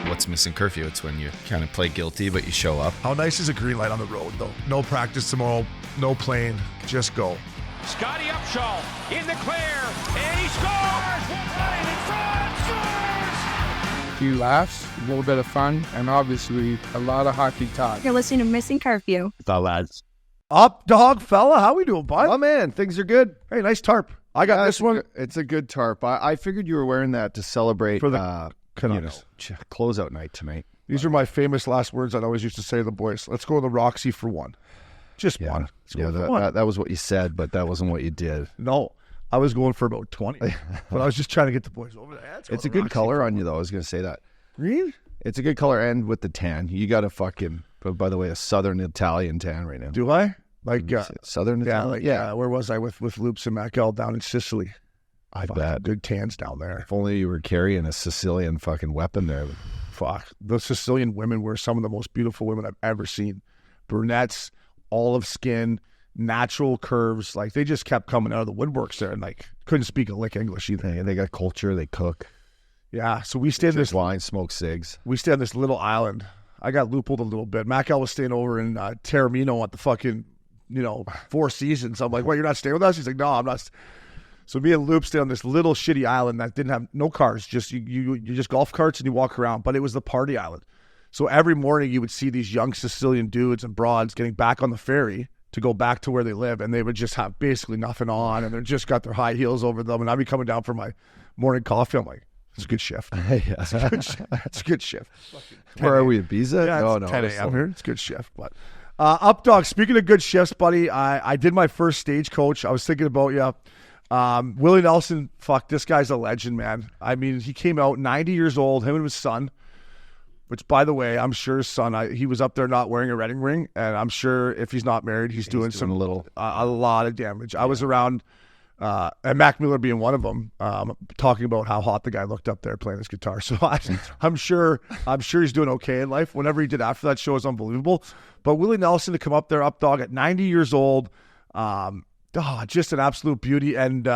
what's Missin Curfew? It's when you kind of play guilty, but you show up. How nice is a green light on the road, though? No practice tomorrow, no plane, just go. Scotty Upshaw in the clear, and he scores! Right in front, scores! A few laughs, a little bit of fun, and obviously a lot of hockey talk. You're listening to Missin Curfew. The lads. Up, dog, fella. How we doing, bud? Oh, man, things are good. Hey, nice tarp. I got this one. It's a good tarp. I figured you were wearing that to celebrate For the Canucks. Closeout night tonight. These are my famous last words I always used to say to the boys. Let's go to the Roxy for one. Just one. Yeah, that was what you said, but that wasn't what you did. No, I was going for about 20. But I was just trying to get the boys over there. It's a good color on you, though. I was going to say that. Green? It's a good color, and with the tan. You got a fucking, by the way, a Southern Italian tan right now. Do I? Like Southern Italian? Yeah. Where was I with Loops and Mackel down in Sicily? I bet. Good tans down there. If only you were carrying a Sicilian fucking weapon there. Fuck. The Sicilian women were some of the most beautiful women I've ever seen. Brunettes, olive skin, natural curves. Like, they just kept coming out of the woodworks there and, like, couldn't speak a lick English either. They got culture. They cook. Yeah, so we stayed in this wine, smoke cigs. We stayed on this little island. I got loopholed a little bit. Mackel was staying over in Taormino at the fucking, Four Seasons. I'm like, what, you're not staying with us? He's like, no, I'm not. So me and Loop stayed on this little shitty island that didn't have no cars. Just you just golf carts and you walk around. But it was the party island. So every morning you would see these young Sicilian dudes and broads getting back on the ferry to go back to where they live, and they would just have basically nothing on, and they just got their high heels over them. And I'd be coming down for my morning coffee. I'm like, it's a good shift. It's a good shift. Where are we, Ibiza? Yeah, it's 10 a.m. here. It's a good shift. But up, dog, speaking of good shifts, buddy, I did my first Stagecoach. I was thinking about you. Willie Nelson, fuck, this guy's a legend, man. I mean, he came out 90 years old, him and his son, which, by the way, I'm sure his son, he was up there not wearing a wedding ring, and I'm sure if he's not married, he's doing a lot of damage. I was around, and Mac Miller being one of them, talking about how hot the guy looked up there playing his guitar. So I'm sure he's doing okay in life. Whenever he did after that show is unbelievable. But Willie Nelson to come up there, up dog, at 90 years old, just an absolute beauty. And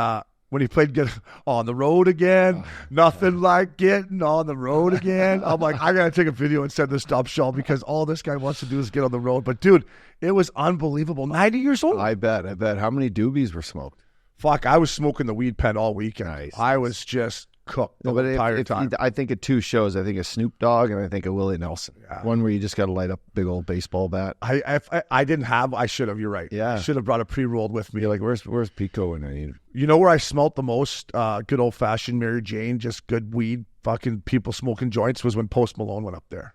when he played Get On the Road Again, nothing like getting on the road again. I'm like, I got to take a video and send this to Upshaw because all this guy wants to do is get on the road. But, dude, it was unbelievable. 90 years old. I bet. How many doobies were smoked? Fuck, I was smoking the weed pen all weekend. Nice. I was just cooked the entire time. I think of two shows. I think of Snoop Dogg and I think of Willie Nelson. Yeah. One where you just got to light up a big old baseball bat. I didn't have. I should have. You're right. Yeah. I should have brought a pre-rolled with me. You're like, where's Pico? And you know where I smelt the most good old-fashioned Mary Jane, just good weed, fucking people smoking joints, was when Post Malone went up there.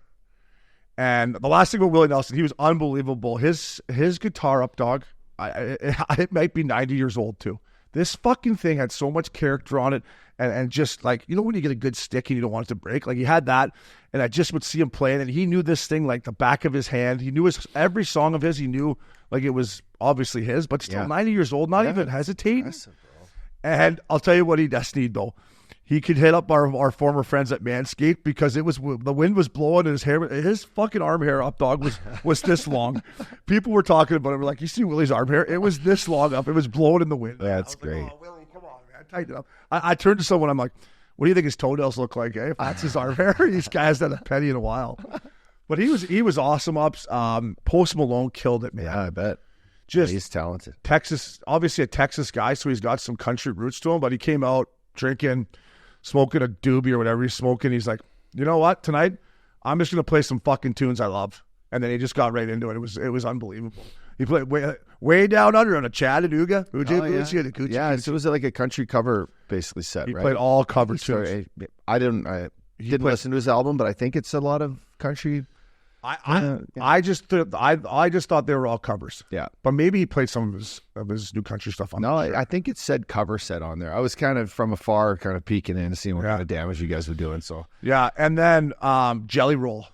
And the last thing with Willie Nelson, he was unbelievable. His guitar up, dog, it might be 90 years old too. This fucking thing had so much character on it, and just like, when you get a good stick and you don't want it to break, like he had that, and I just would see him playing, and he knew this thing like the back of his hand. He knew every song of his, he knew like it was obviously his, but still 90 years old, not even hesitating. And I'll tell you what he does need though. He could hit up our former friends at Manscaped because the wind was blowing and his fucking arm hair up, dog, was this long. People were talking about it. We're like, you see Willie's arm hair? It was this long up. It was blowing in the wind. That's great. Like, oh, Willie, come on, man. Tighten it up. I turned to someone. I'm like, what do you think his toenails look like? If that's his arm hair, this guy hasn't had a penny in a while. But he was awesome ups. Post Malone killed it, man. Yeah, I bet. He's talented. Texas, obviously a Texas guy, so he's got some country roots to him, but he came out drinking, smoking a doobie or whatever he's smoking. He's like, you know what? Tonight, I'm just going to play some fucking tunes I love. And then he just got right into it. It was unbelievable. He played way down under on a Chattanooga. Yeah, so it was like a country cover basically set, he right? He played all cover tunes. I didn't listen to his album, but I think it's a lot of country. I just thought they were all covers. Yeah, but maybe he played some of his new country stuff on. No, sure. I think it said cover set on there. I was kind of from afar, kind of peeking in, seeing what kind of damage you guys were doing. So yeah, and then Jelly Roll.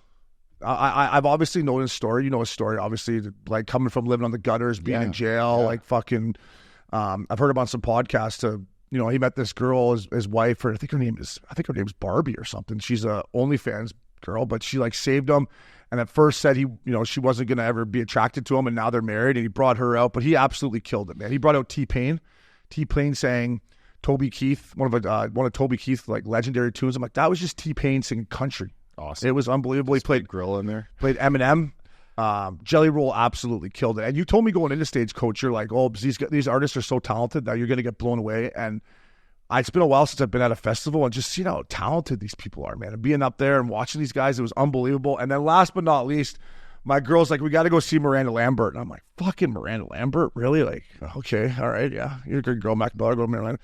I've obviously known his story. You know his story, obviously, like coming from living on the gutters, being in jail, like fucking. I've heard him on some podcasts. He met this girl, his wife, or I think her name's Barbie or something. She's a OnlyFans girl, but she like saved him. And at first said she wasn't going to ever be attracted to him, and now they're married, and he brought her out, but he absolutely killed it, man. He brought out T-Pain sang Toby Keith, one of Toby Keith's like legendary tunes. I'm like, that was just T-Pain singing country. Awesome. It was unbelievable. He played grill in there. Played Eminem. Jelly Roll absolutely killed it. And you told me going into Stagecoach, you're like, oh, these artists are so talented that you're going to get blown away. And it's been a while since I've been at a festival and just seeing how talented these people are, man. And being up there and watching these guys, it was unbelievable. And then last but not least, my girl's like, we got to go see Miranda Lambert. And I'm like, fucking Miranda Lambert? Really? Like, okay, all right, yeah. You're a good girl, Mac Miller, go to Miranda.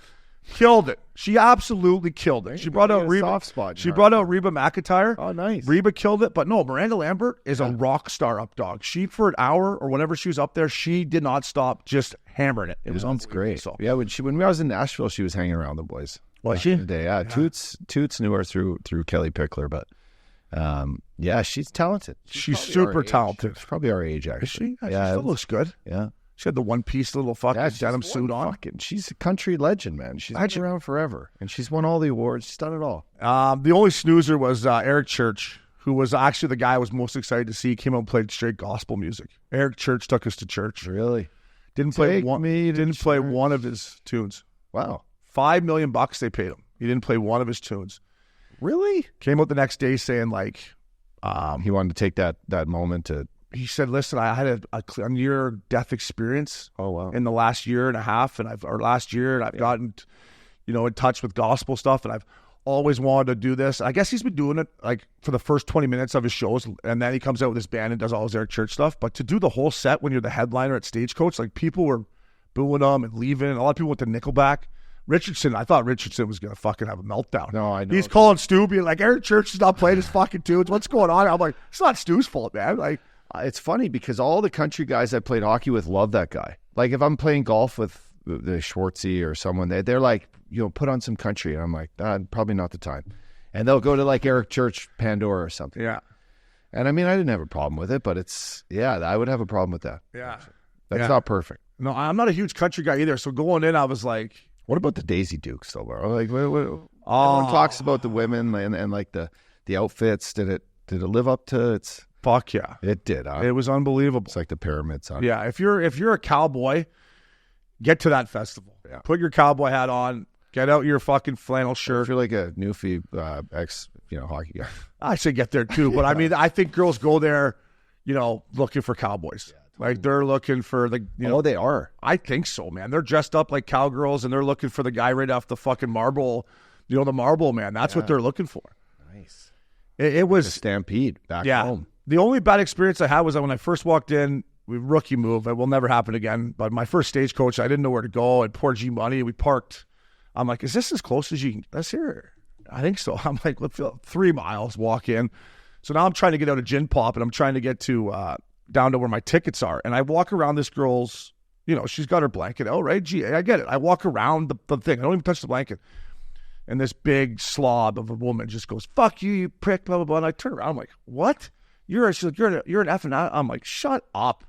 Killed it. She absolutely killed it. She brought out Reba. Soft spot. She brought out Reba McEntire. Oh, nice. Reba killed it, but no, Miranda Lambert is a rock star up dog. She, for an hour or whenever she was up there, she did not stop just hammering it. It was great. So. Yeah, when I was in Nashville, she was hanging around the boys. Was she? Day. Yeah, Toots knew her through Kelly Pickler, but yeah, she's talented. She's super talented. She's probably our age, actually. Is she? Yeah, she still looks good. Yeah. She had the one-piece little fucking denim suit on. She's a country legend, man. She's been around forever, and she's won all the awards. She's done it all. The only snoozer was Eric Church, who was actually the guy I was most excited to see. He came out and played straight gospel music. Eric Church took us to church. Really? Didn't play one of his tunes. Wow. $5 million they paid him. He didn't play one of his tunes. Really? Came out the next day saying like, he wanted to take that moment to. He said, "Listen, I had a near-death experience. Oh wow! In the last year and a half, and I've gotten, in touch with gospel stuff, and I've always wanted to do this. I guess he's been doing it like for the first 20 minutes of his shows, and then he comes out with his band and does all his Eric Church stuff. But to do the whole set when you're the headliner at Stagecoach, like people were booing him and leaving. A lot of people went to Nickelback. Richardson, I thought Richardson was going to fucking have a meltdown. No, I know. He's calling Stu, being like, Eric Church is not playing his fucking tunes. What's going on? I'm like, it's not Stu's fault, man. Like, it's funny because all the country guys I played hockey with love that guy. Like if I'm playing golf with the Schwartzy or someone, they're like, put on some country. And I'm like, probably not the time. And they'll go to like Eric Church, Pandora or something. Yeah. And I mean, I didn't have a problem with it, but I would have a problem with that. Yeah. That's not perfect. No, I'm not a huge country guy either. So going in, I was like, what about the Daisy Dukes though, bro? Like, everyone talks about the women and like the outfits. Did it live up to its? Fuck yeah. It did. Huh? It was unbelievable. It's like the pyramids. Huh? Yeah. If you're a cowboy, get to that festival. Yeah. Put your cowboy hat on. Get out your fucking flannel shirt. If you're like a newfie ex, hockey guy. I should get there too. But I mean, I think girls go there, looking for cowboys. Yeah, like they're looking for the, Oh, they are. I think so, man. They're dressed up like cowgirls and they're looking for the guy right off the fucking marble, the marble man. That's what they're looking for. Nice. It was a stampede back home. The only bad experience I had was that when I first walked in, rookie move. It will never happen again. But my first Stagecoach, I didn't know where to go. And poor G Money, we parked. I'm like, is this as close as you can? That's here. I think so. I'm like, let's 3 miles, walk in. So now I'm trying to get out of Gin Pop and I'm trying to get to down to where my tickets are. And I walk around this girl's, she's got her blanket. Oh, right. Gee, I get it. I walk around the thing. I don't even touch the blanket. And this big slob of a woman just goes, fuck you, you prick, blah, blah, blah. And I turn around. I'm like, what? She's like, you're an F and I'm like, shut up.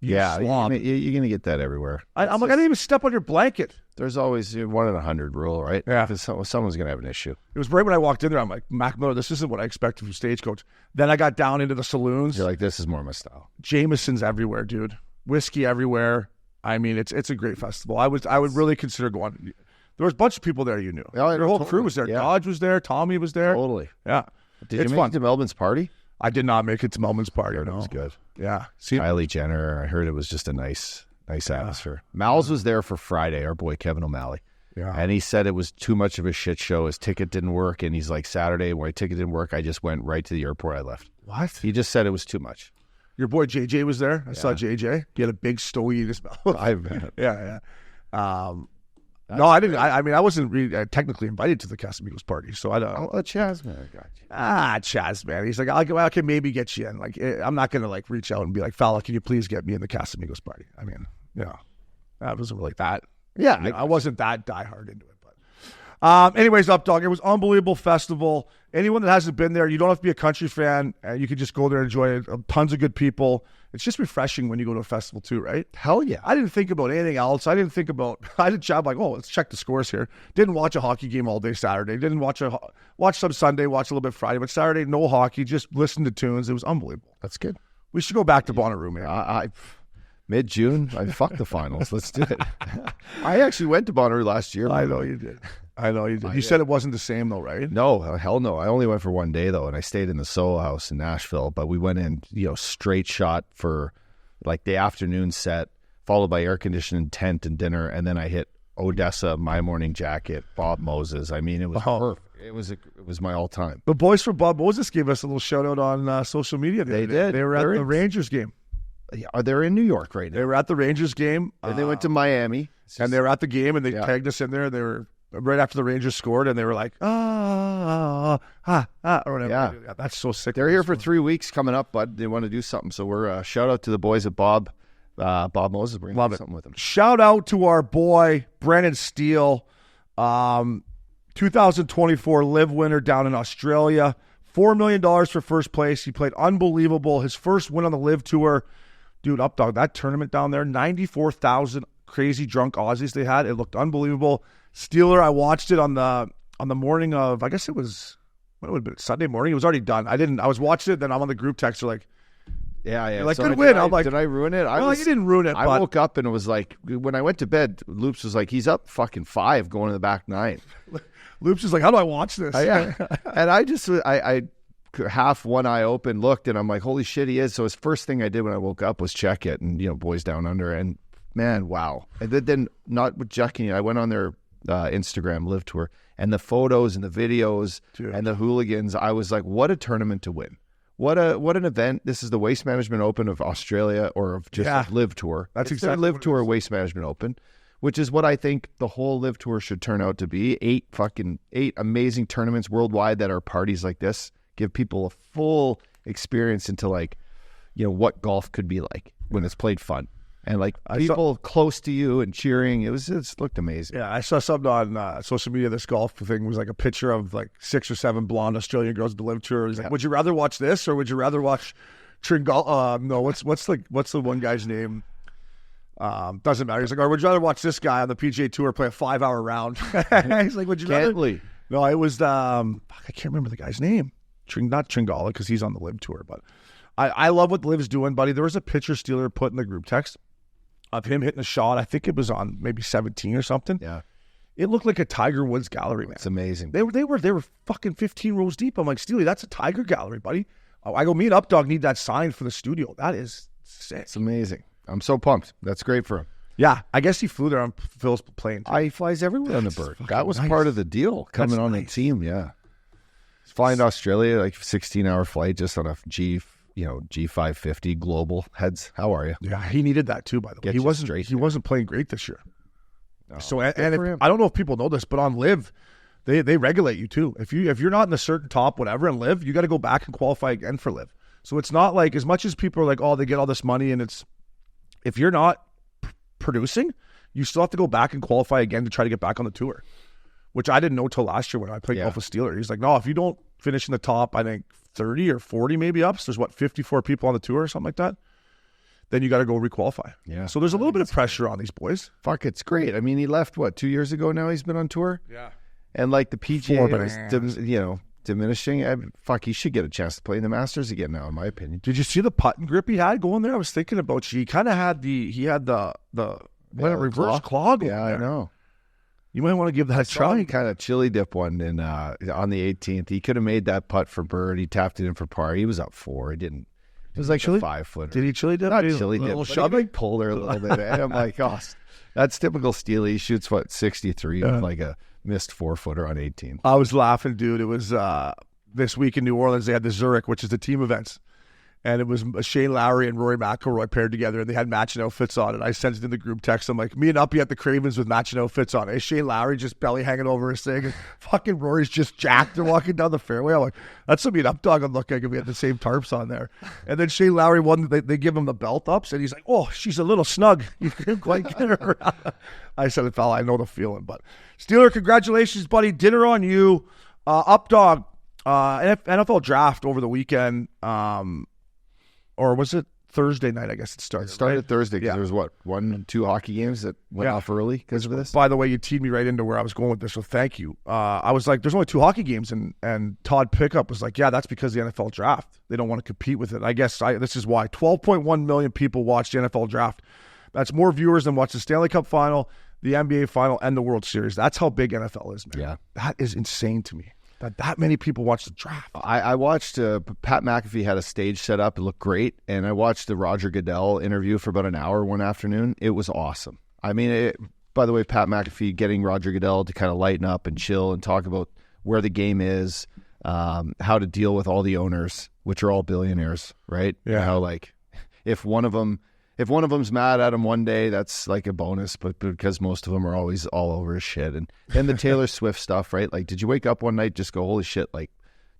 Slob. You're going to get that everywhere. I'm like, I didn't even step on your blanket. There's always 1 in 100 rule, right? Yeah. Because someone's going to have an issue. It was right when I walked in there. I'm like, Mac Miller, this isn't what I expected from Stagecoach. Then I got down into the saloons. You're like, this is more my style. Jameson's everywhere, dude. Whiskey everywhere. I mean, it's a great festival. I would really consider going. There was a bunch of people there you knew. Their whole crew was there. Yeah. Dodge was there. Tommy was there. Totally. Yeah. Did you make it to Melbourne's party? I did not make it to Melbourne's party. It was good. Yeah. Kylie Jenner. I heard it was just a nice atmosphere. Mal's was there for Friday, our boy Kevin O'Malley. Yeah. And he said it was too much of a shit show. His ticket didn't work. And he's like, Saturday, when my ticket didn't work, I just went right to the airport. I left. What? He just said it was too much. Your boy JJ was there. I saw JJ. He had a big stogie in his mouth. I bet. Yeah. No, I didn't. I mean, I wasn't really technically invited to the Casamigos party, so I don't. Oh, Chaz, man, I got you. Chaz, man. He's like, I can maybe get you in. Like, I'm not gonna like reach out and be like, Fala, can you please get me in the Casamigos party? I mean, that wasn't really that. Yeah, I wasn't that diehard into it. But anyways, Up Dog, it was unbelievable festival. Anyone that hasn't been there, you don't have to be a country fan. You can just go there and enjoy it. Tons of good people. It's just refreshing when you go to a festival too, right? Hell yeah. I didn't think about anything else. I didn't chat like, oh, let's check the scores here. Didn't watch a hockey game all day Saturday. Didn't watch some Sunday, watch a little bit Friday, but Saturday, no hockey, just listen to tunes. It was unbelievable. That's good. We should go back to Bonnaroo, man. Mid-June, fuck the finals. Let's do it. I actually went to Bonnaroo last year. I know you did. I know you did. You said it wasn't the same though, right? No, hell no. I only went for one day though, and I stayed in the Soho House in Nashville. But we went in, straight shot for like the afternoon set, followed by air conditioned tent and dinner, and then I hit Odessa, My Morning Jacket, Bob Moses. I mean, it was perfect. It was my all time. The boys from Bob Moses gave us a little shout out on social media. They did. They were at the Rangers game. Yeah, they're in New York right now. They were at the Rangers game, and they went to Miami, and they were at the game, and they tagged us in there. They were right after the Rangers scored, and they were like, or whatever. Yeah. That's so sick. They're here for 3 weeks coming up, bud. They want to do something, so we're shout out to the boys at Bob Moses. Bringing something with them. Shout out to our boy Brennan Steele, 2024 LIV winner down in Australia. $4 million for first place. He played unbelievable. His first win on the LIV tour. Dude, Updog, that tournament down there, 94,000 crazy drunk Aussies they had. It looked unbelievable. Steeler, I watched it on the morning of, I guess it was, what would it have been, Sunday morning? It was already done. I was watching it, then I'm on the group text. They're like, yeah. Like, good win. I'm like, did I ruin it? No, you didn't ruin it. I woke up and it was like, when I went to bed, Loops was like, he's up fucking 5 going to the back 9. Loops is like, how do I watch this? Yeah. And I half one eye open, looked, and I'm like, holy shit, he is. So his first thing I did when I woke up was check it, and boys down under, and man, wow. And then not with checking it, I went on their Instagram LIV tour, and the photos and the videos and the hooligans, I was like, what a tournament to win. What an event. This is the Waste Management Open of Australia, or of just LIV Tour. That's it's exactly their LIV Tour Waste Management Open, which is what I think the whole LIV Tour should turn out to be. 8 amazing tournaments worldwide that are parties like this. Give people a full experience into what golf could be like when it's played fun. And people close to you and cheering. It looked amazing. Yeah, I saw something on social media. This golf thing was like a picture of like 6 or 7 blonde Australian girls at the LIV Tour. He's like, would you rather watch this or would you rather watch Tringal? No, what's the one guy's name? Doesn't matter. He's like, or would you rather watch this guy on the PGA Tour play a 5-hour round? He's like, would you rather? No, it was I can't remember the guy's name. Not Tringala, because he's on the LIV Tour. But I love what LIV's doing, buddy. There was a picture Steeler put in the group text of him hitting a shot. I think it was on maybe 17 or something. Yeah. It looked like a Tiger Woods gallery, man. It's amazing. They were fucking 15 rows deep. I'm like, Steely, that's a Tiger gallery, buddy. I go, me and Updog need that sign for the studio. That is sick. It's amazing. I'm so pumped. That's great for him. Yeah, I guess he flew there on Phil's plane. He flies everywhere on the bird. That was part of the deal, coming on the team, yeah. He's flying to Australia, like 16-hour flight just on a G550 global heads. How are you? Yeah, he needed that too, by the way. He wasn't playing great this year. No, so I don't know if people know this, but on LIV, they regulate you too. If you're not in the certain top whatever in LIV, you got to go back and qualify again for LIV. So it's not like, as much as people are like, oh, they get all this money, and it's, if you're not producing, you still have to go back and qualify again to try to get back on the tour, which I didn't know till last year when I played golf with Steeler. He's like, no, if you don't finish in the top, I think 30 or 40 maybe ups, there's 54 people on the tour or something like that, then you got to go requalify. Yeah. So there's a little bit of pressure on these boys. Fuck, it's great. I mean, he left, 2 years ago now he's been on tour? Yeah. And like the PGA is, diminishing. He should get a chance to play in the Masters again now, in my opinion. Did you see the putt and grip he had going there? I was thinking about he kind of had the reverse clog. Yeah, I know. You might want to give that a try. Kind of chili dip one on the 18th. He could have made that putt for bird. He tapped it in for par. He was up 4. He didn't. It was like chili? a 5-footer. Did he chili dip? Not chili dip. He pulled her a little bit. And I'm like, oh, that's typical Steely. He shoots 63 with like a missed 4-footer on 18. I was laughing, dude. It was this week in New Orleans. They had the Zurich, which is the team events. And it was Shane Lowry and Rory McIlroy paired together, and they had matching outfits on. And I sent it in the group text. I'm like, me and Uppy at the Cravens with matching outfits on. Hey, Shane Lowry just belly hanging over his thing, and fucking Rory's just jacked. They're walking down the fairway. I'm like, that's what me and Updog would look like if we had the same tarps on there. And then Shane Lowry they give him the belt ups, and he's like, oh, she's a little snug. You couldn't quite get her around. I said, fella, I know the feeling. But Steeler, congratulations, buddy. Dinner on you. Updog, NFL draft over the weekend. Or was it Thursday night? I guess it started. It started Thursday because there was 1 2 hockey games that went off early because of this. By the way, you teed me right into where I was going with this, so thank you. I was like, there's only 2 hockey games, and Todd Pickup was like, yeah, that's because of the NFL draft. They don't want to compete with it. I guess this is why. 12.1 million people watched the NFL draft. That's more viewers than watched the Stanley Cup final, the NBA final, and the World Series. That's how big NFL is, man. Yeah. That is insane to me. That many people watch the draft. I watched Pat McAfee had a stage set up. It looked great. And I watched the Roger Goodell interview for about an hour one afternoon. It was awesome. I mean, by the way, Pat McAfee getting Roger Goodell to kind of lighten up and chill and talk about where the game is, how to deal with all the owners, which are all billionaires, right? Yeah. How like if one of them's mad at him one day, that's like a bonus, but because most of them are always all over his shit. And the Taylor Swift stuff, right? Like, did you wake up one night just go, holy shit, like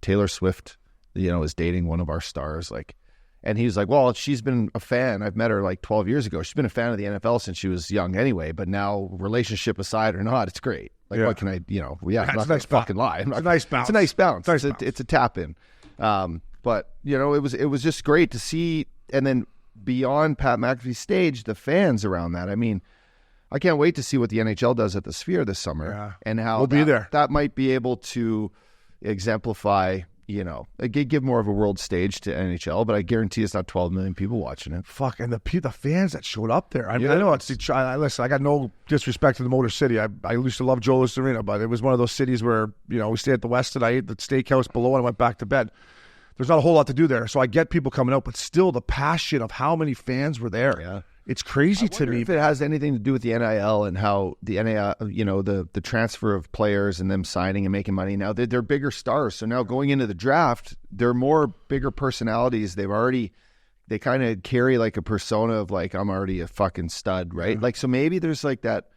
Taylor Swift, is dating one of our stars, like. And he was like, well, she's been a fan. I've met her like 12 years ago. She's been a fan of the NFL since she was young anyway. But now, relationship aside or not, it's great. Like, what can I, I'm not going to fucking lie. It's a nice bounce. It's a nice bounce. It's a tap in. But, it was just great to see. And then beyond Pat McAfee's stage, the fans around that. I mean, I can't wait to see what the NHL does at the Sphere this summer. And how we'll be there. That might be able to exemplify, give more of a world stage to NHL, but I guarantee it's not 12 million people watching it. Fuck, and the fans that showed up there. I know it's listen, I got no disrespect to the Motor City. I used to love Joe Louis Arena, but it was one of those cities where, we stayed at the West tonight, the steakhouse below, and I went back to bed. There's not a whole lot to do there, so I get people coming out, but still the passion of how many fans were there. Yeah. It's crazy to me. If it has anything to do with the NIL and how the NIL, the transfer of players and them signing and making money now, they're bigger stars. So now going into the draft, they're more bigger personalities. They kind of carry like a persona of like, I'm already a fucking stud, right? Yeah. Like, so maybe there's like that,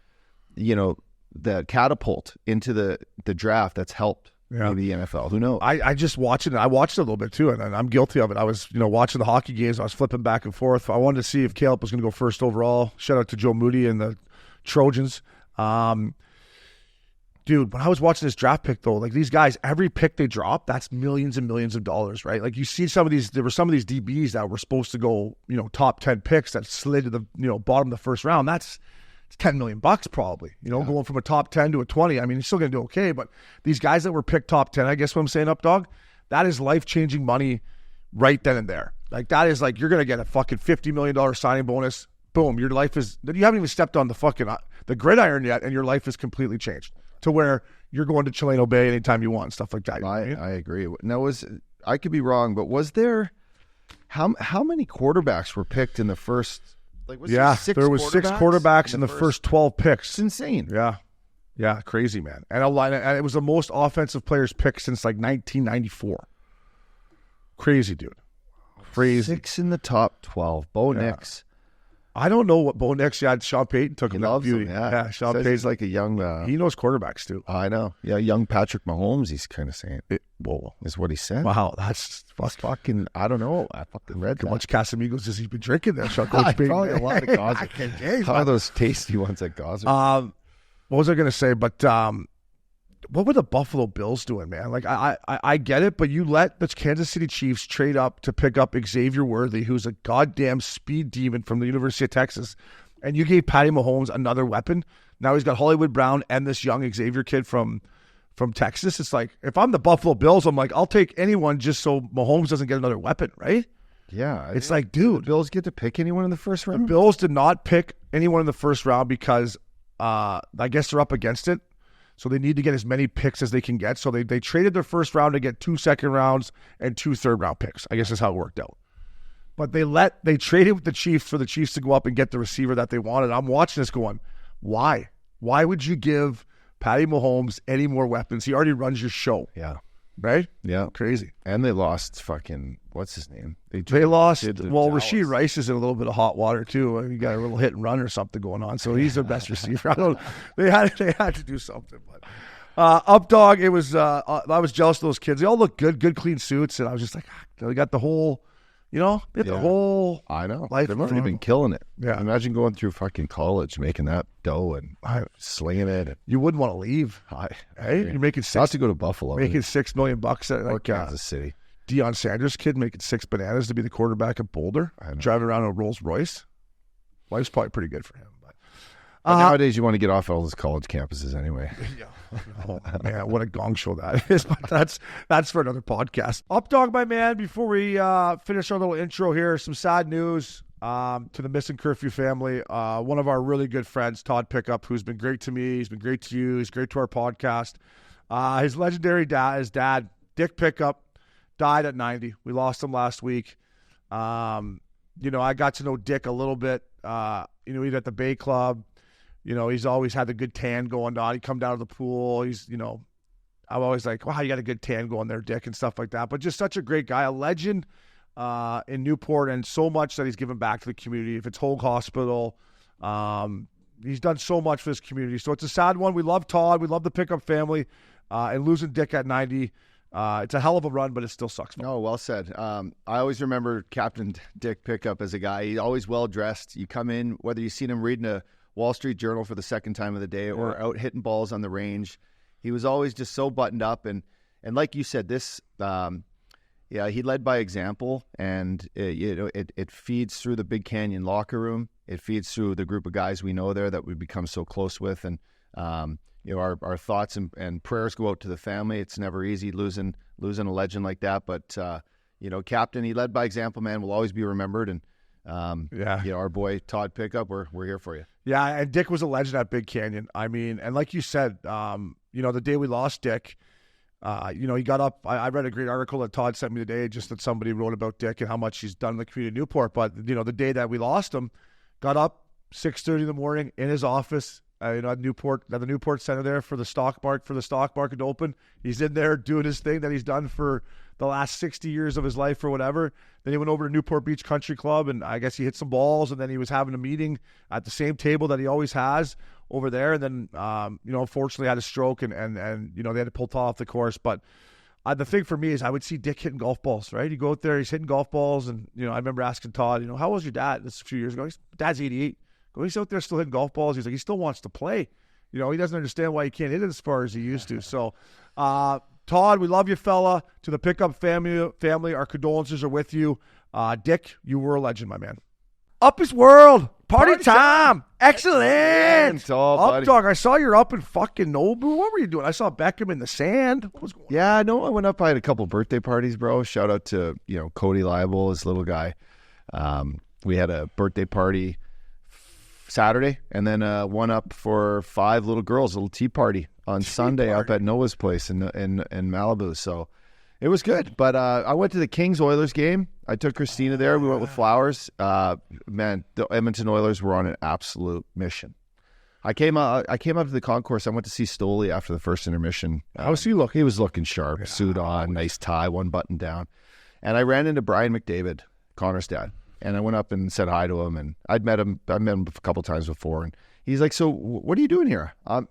the catapult into the draft that's helped. Yeah. Maybe the NFL. Who knows? I just watched it. I watched it a little bit too, and I'm guilty of it. I was, watching the hockey games. I was flipping back and forth. I wanted to see if Caleb was going to go first overall. Shout out to Joe Moody and the Trojans. Dude, when I was watching this draft pick though, like these guys, every pick they drop, that's millions and millions of dollars, right? Like you see there were some of these DBs that were supposed to go, top 10 picks that slid to the, bottom of the first round. It's $10 million probably, going from a top 10 to a 20. I mean, he's still going to do okay, but these guys that were picked top 10, I guess what I'm saying, Updog, that is life-changing money right then and there. Like that is like, you're going to get a fucking $50 million signing bonus. Boom. Your life is, you haven't even stepped on the gridiron yet, and your life is completely changed to where you're going to Chileno Bay anytime you want, stuff like that. I agree. Now, I could be wrong, but was there, how many quarterbacks were picked in the first? Like, there was six quarterbacks in the first 12 picks. It's insane. Yeah, crazy, man. And it was the most offensive players picked since like 1994. Crazy, dude. Crazy. 6 in the top 12. Bo Nix. I don't know what Bo Nix. Yeah, Sean Payton took him. He loves him. Yeah, Sean Payton. He's like a young. He knows quarterbacks too. I know. Yeah, young Patrick Mahomes. He's kind of saying. Whoa, is what he said. Wow, that's fucking. I don't know. I fucking read that. How much Casamigos has he been drinking there, Sean Coach Payton? Probably a lot of Gaza. How are those tasty ones at Gaza? What was I going to say? But what were the Buffalo Bills doing, man? Like, I get it, but you let the Kansas City Chiefs trade up to pick up Xavier Worthy, who's a goddamn speed demon from the University of Texas, and you gave Patty Mahomes another weapon. Now he's got Hollywood Brown and this young Xavier kid from Texas. It's like, if I'm the Buffalo Bills, I'm like, I'll take anyone just so Mahomes doesn't get another weapon, right? Yeah. It's like, dude. The Bills get to pick anyone in the first round? The Bills did not pick anyone in the first round because I guess they're up against it. So they need to get as many picks as they can get. So they traded their first round to get 2 second rounds and 2 third round picks. I guess that's how it worked out. But they traded with the Chiefs for the Chiefs to go up and get the receiver that they wanted. I'm watching this going, why? Why would you give Patty Mahomes any more weapons? He already runs your show. Yeah. Right? Yeah. Crazy. And they lost fucking, what's his name? They lost. Well, Rashid Rice is in a little bit of hot water too. He got a little hit and run or something going on. So he's their best receiver. They had to do something. But Updog, it was. I was jealous of those kids. They all look good clean suits, and I was just like, they got the whole. The whole. I know. Life They've already been killing it. Yeah. Imagine going through fucking college, making that dough and slinging it. You wouldn't want to leave. Hey, you're making $6. Not to go to Buffalo. Making $6 million at or Kansas City. Deion Sanders' kid making 6 bananas to be the quarterback at Boulder, driving around in a Rolls Royce. Life's probably pretty good for him. But nowadays, you want to get off all those college campuses anyway. Yeah. Oh, man, what a gong show that is. But that's for another podcast. Updog, my man, before we finish our little intro here, some sad news. to the Missin Curfew family. One of our really good friends, Todd Pickup, who's been great to me. He's been great to you. He's great to our podcast. His legendary his dad, Dick Pickup, died at 90. We lost him last week. I got to know Dick a little bit. He's at the Bay Club. He's always had the good tan going on. He'd come down to the pool. I'm always like, wow, you got a good tan going there, Dick, and stuff like that. But just such a great guy, a legend in Newport, and so much that he's given back to the community. If it's Hogue Hospital, he's done so much for this community. So it's a sad one. We love Todd. We love the Pickup family. And losing Dick at 90, it's a hell of a run, but it still sucks. No, well said. I always remember Captain Dick Pickup as a guy. He's always well-dressed. You come in, whether you've seen him reading a Wall Street Journal for the second time of the day or out hitting balls on the range, he was always just so buttoned up. And like you said, he led by example, and it feeds through the Big Canyon locker room. It feeds through the group of guys we know there that we've become so close with. And, our thoughts and prayers go out to the family. It's never easy losing a legend like that. But, Captain, he led by example, man, will always be remembered. And, our boy Todd Pickup, we're here for you. Yeah, and Dick was a legend at Big Canyon. I mean, and like you said, the day we lost Dick, he got up. I read a great article that Todd sent me today, just that somebody wrote about Dick and how much he's done in the community of Newport. But, the day that we lost him, got up 6:30 in the morning in his office, at the Newport Center there for the stock market to open. He's in there doing his thing that he's done for the last 60 years of his life or whatever. Then he went over to Newport Beach Country Club, and I guess he hit some balls, and then he was having a meeting at the same table that he always has over there. And then, unfortunately had a stroke, and they had to pull Todd off the course. But the thing for me is I would see Dick hitting golf balls, right? You go out there, he's hitting golf balls, and, I remember asking Todd, how was your dad? This is a few years ago. Dad's 88. He's out there still hitting golf balls. He's like, he still wants to play. He doesn't understand why he can't hit it as far as he used to. So, Todd, we love you, fella. To the Pickup family, our condolences are with you. Dick, you were a legend, my man. Up his world. Party time. Excellent. Up, dog. I saw you're up in fucking Nobu. What were you doing? I saw Beckham in the sand. What was going on? Yeah, no, I went up. I had a couple birthday parties, bro. Shout out to, Cody Liable, his little guy. We had a birthday party Saturday, and then one up for 5 little girls, a little tea party on Sunday up at Noah's place in Malibu. So it was good. But I went to the Kings-Oilers game. I took Christina there. We went with flowers. Man, the Edmonton Oilers were on an absolute mission. I came up to the concourse. I went to see Stoli after the first intermission. How was he looking? He was looking sharp. Suit on, nice tie, one button down. And I ran into Brian McDavid, Connor's dad. And I went up and said hi to him, and I met him a couple times before, and he's like, "So, what are you doing here?" I'm